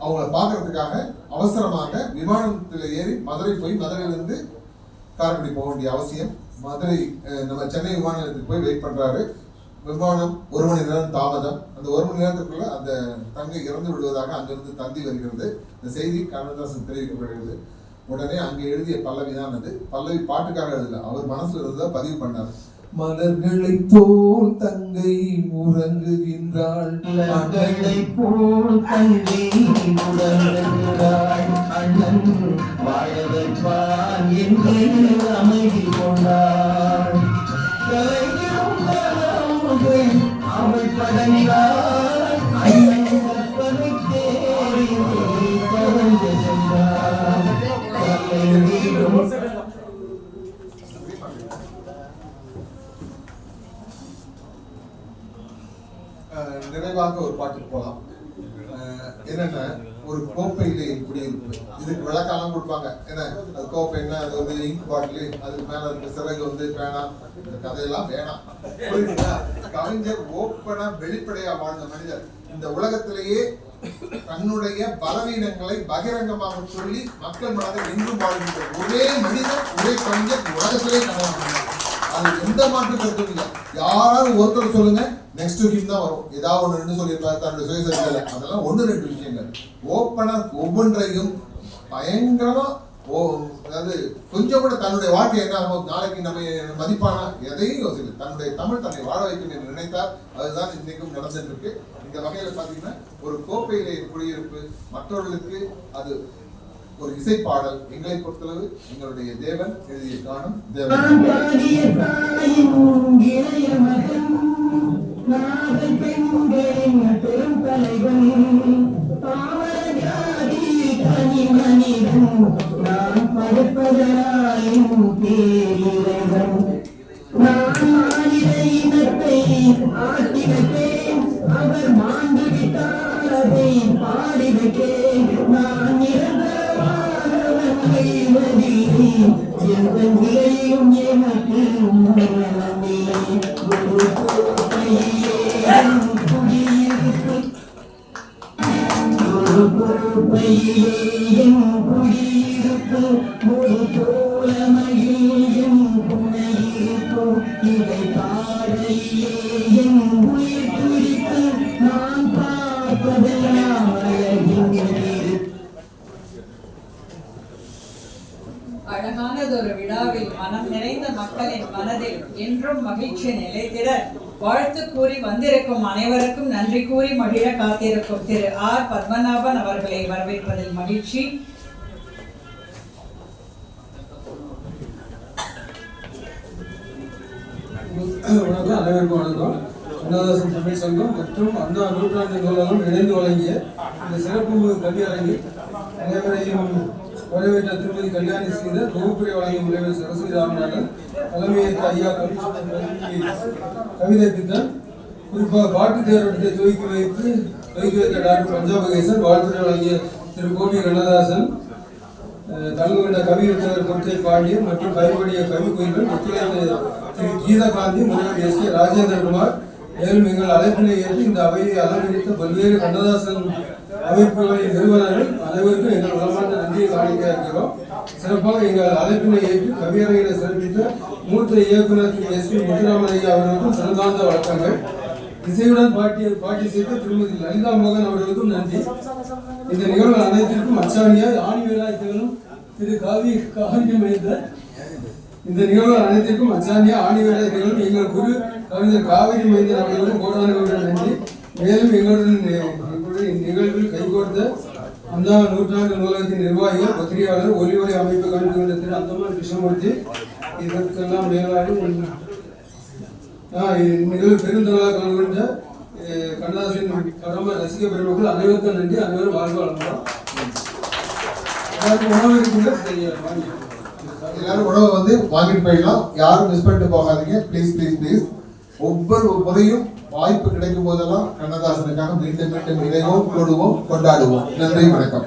அவங்கள பார்க்கறதுக்காக அவசரமாக விமானத்தில் ஏறி மதுரை போய் மதுரையிலிருந்து காரைக்குடி போக வேண்டிய அவசியம். மதுரை நம்ம சென்னை விமான நிலையத்துக்கு போய் வெயிட் பண்றாரு. விமானம் 1 மணி நேரம் தாமதம். அந்த 1 மணி நேரத்துக்குள்ள அந்த தங்கை இறந்து விடுவதாக அங்கிருந்து தந்தி வருகிறது. இந்த செய்தி கண்ணதாசன் தெரிவிக்கப்படுகிறது. உடனே அங்கே எழுதிய பல்லவி தான் அது. பல்லவி பாட்டுக்காக எழுதல, அவர் மனசுல இருந்ததை பதிவு பண்ணார். மலர்களை போல் தங்கை உறங்குகின்றாள், மகளை போல் தங்கை உறங்குகின்றாள், அண்ணன் வாழ வைப்பான் என்று அமைதி கொண்டாள். அவள் படங்காள், அண்ணன் கற்பனை தேடி பறந்து சென்றாள். நிறைவாக ஒரு பாட்டுக்கு போகலாம். என்னன்னா, ஒரு கோப்பையிலே குடியிருப்பு. இதுக்கு விளக்காலம் கொடுப்பாங்க. ஏன்னா அது கோப்பை என்ன, அது இங்க் பாட்டில், அதுக்கு மேல இருக்க சிறகு பேனா, இந்த கதையெல்லாம் வேணாம். புரியுதுங்களா? கவிஞர் ஓப்பனா வெளிப்படையா வாழ்ந்த மனிதர். இந்த உலகத்திலேயே தன்னுடைய பலவீனங்களை பகிரங்கமாக சொல்லி மக்கள் மனதை இன்றும் வாழ்கின்ற ஒரே மனிதன், ஒரே கவிஞர் உலகத்திலே கனவு. அது எந்த மாற்று கருத்தும் இல்லை. யாராவது ஒருத்தர் சொல்லுங்க, நெக்ஸ்ட் ஹிம் தான் வரும். ஏதாவது ஒன்று சொல்லியிருப்பாரு தன்னுடைய சுயசரிதையில. அதெல்லாம் 1-2 விஷயங்கள். ஓப்பனா ஒவ்வொன்றையும் பயங்கரமா அதாவது கொஞ்சம் கூட தன்னுடைய வாழ்க்கை என்ன நாளைக்கு நம்ம மதிப்பானா எதையும் யோசிக்கல. தன்னுடைய தமிழ் தன்னை வாழ வைக்கும் என்று நினைத்தார். அதுதான் இன்னைக்கும் நடந்துட்டு இருக்கு. இந்த வகையில பாத்தீங்கன்னா ஒரு கோப்பையிலே குடியிருப்பு, மற்றவர்களுக்கு அது ஒரு இசைப்பாடல். எங்களை பொறுத்தளவு எங்களுடைய தேவன் எழுதிய காணும் தேவன். அவர் மாண்டு விட்டார், அதை பாடி வைத்தேன். நான் எந்த எனக்கு குடியிருப்பு ஒரு தோழமையும் குணையிருப்பு இதை பாடையே என் உயிர் குறிப்பு நான் பார்ப்பதெல்லாம் அழகானதொரு விழாவில் மனம் நிறைந்த மக்களின் மனதில் என்றும் மகிழ்ச்சி நிலைத்திட வாழ்த்து கூறி வந்திருக்கும் அனைவருக்கும் நன்றி கூறி மகிழ காத்திருக்கும் திரு ஆர் பத்மநாபன் அவர்களை வரவேற்பதில் மகிழ்ச்சி. வணக்கம், அனைவருக்கும் வணக்கம். கண்ணதாசன் தமிழ் சங்கம் மற்றும் அண்ணா நூற்றாண்டு நூலகம் இணைந்து வழங்கிய இந்த சிறப்பு கல்வியரங்கில் அனைவரையும் வரவேற்ற திருமதி கல்யாணி ஸ்ரீதர், தொகுப்புரை வழங்கிய முனைவர் சரஸ்வதி ராமநாதன், தலைமையேற்ற ஐயா கவிதை பித்தன், குறிப்பாக பாட்டு தேர்வெடுத்தை துவக்கி வைத்த டாக்டர் பஞ்சாபகேசன், வாழ்த்துறை வழங்கிய திரு கோபி கண்ணதாசன், கலந்து கொண்ட கவியர் கொற்றை பாண்டியன் மற்றும் கைப்படிய கவிக்குயில்கள், ஒத்துழைத்த திரு கீதகாந்தி, முனைவர் எஸ் கே ராஜேந்திரகுமார், மேலும் எங்கள் அழைப்பினை ஏற்று இந்த அவையை அலங்கரித்த பல்வேறு கண்ணதாசன் அமைப்புகளின் நிறுவனர்கள் அனைவருக்கும் எங்கள் உளமார்ந்த நன்றியை காணிக்க இருக்கிறோம். சிறப்பாக எங்கள் அழைப்பினை ஏற்று கவியரங்கினை சிறப்பித்த மூத்த இயக்குநர் திரு எஸ் பி முத்துராமன் ஐயா அவர்களுக்கும் சிறந்தாந்த வழக்கங்கள். இசையுடன் பாட்டி செய்த திருமதி லலிதா மோகன் அவர்களுக்கும் நன்றி. இந்த நிகழ்வு அனைத்திற்கும் அச்சாணியார் ஆணி வேலாய் திகழும் திரு காவிரி மைந்தர். இந்த நிகழ்வு அனைத்திற்கும் அச்சாணியா ஆணி வேலாய் திகழும் எங்கள் குரு கவிஞர் காவிரி மைந்தர் அவர்களுக்கும் கோடான நன்றி. மேலும் எங்களுடன் இந்நிகழ்வில் கைகோர்த்த அண்ணா நூற்றாண்டு நூலகத்தின் நிர்வாகிகள், பத்திரிகையாளர், ஒலி அமைப்பு கலந்து கொண்ட திரு அந்தமான் கிருஷ்ணமூர்த்தி, இதற்கெல்லாம் மேலாக நிகழ்வு பெருந்தொழிலாக கலந்து கொண்ட கண்ணதாசன் பரம ரசிக பெருமக்கள் அனைவருக்கும் நன்றி. அனைவரும் வாழ்வு வளமுடன். உணவு இருக்குங்க, எல்லாரும் உணவை வாங்கிட்டு போயிடலாம். யாரும் மிஸ் பண்ணிட்டு போகாதீங்க. Please please please. ஒவ்வொரு முறையும் வாய்ப்பு கிடைக்கும் போதெல்லாம் கண்ணதாசனுக்காக மீண்டும் மீண்டும் இணைவோம், கூடுவோம், கொண்டாடுவோம். நன்றி, வணக்கம்.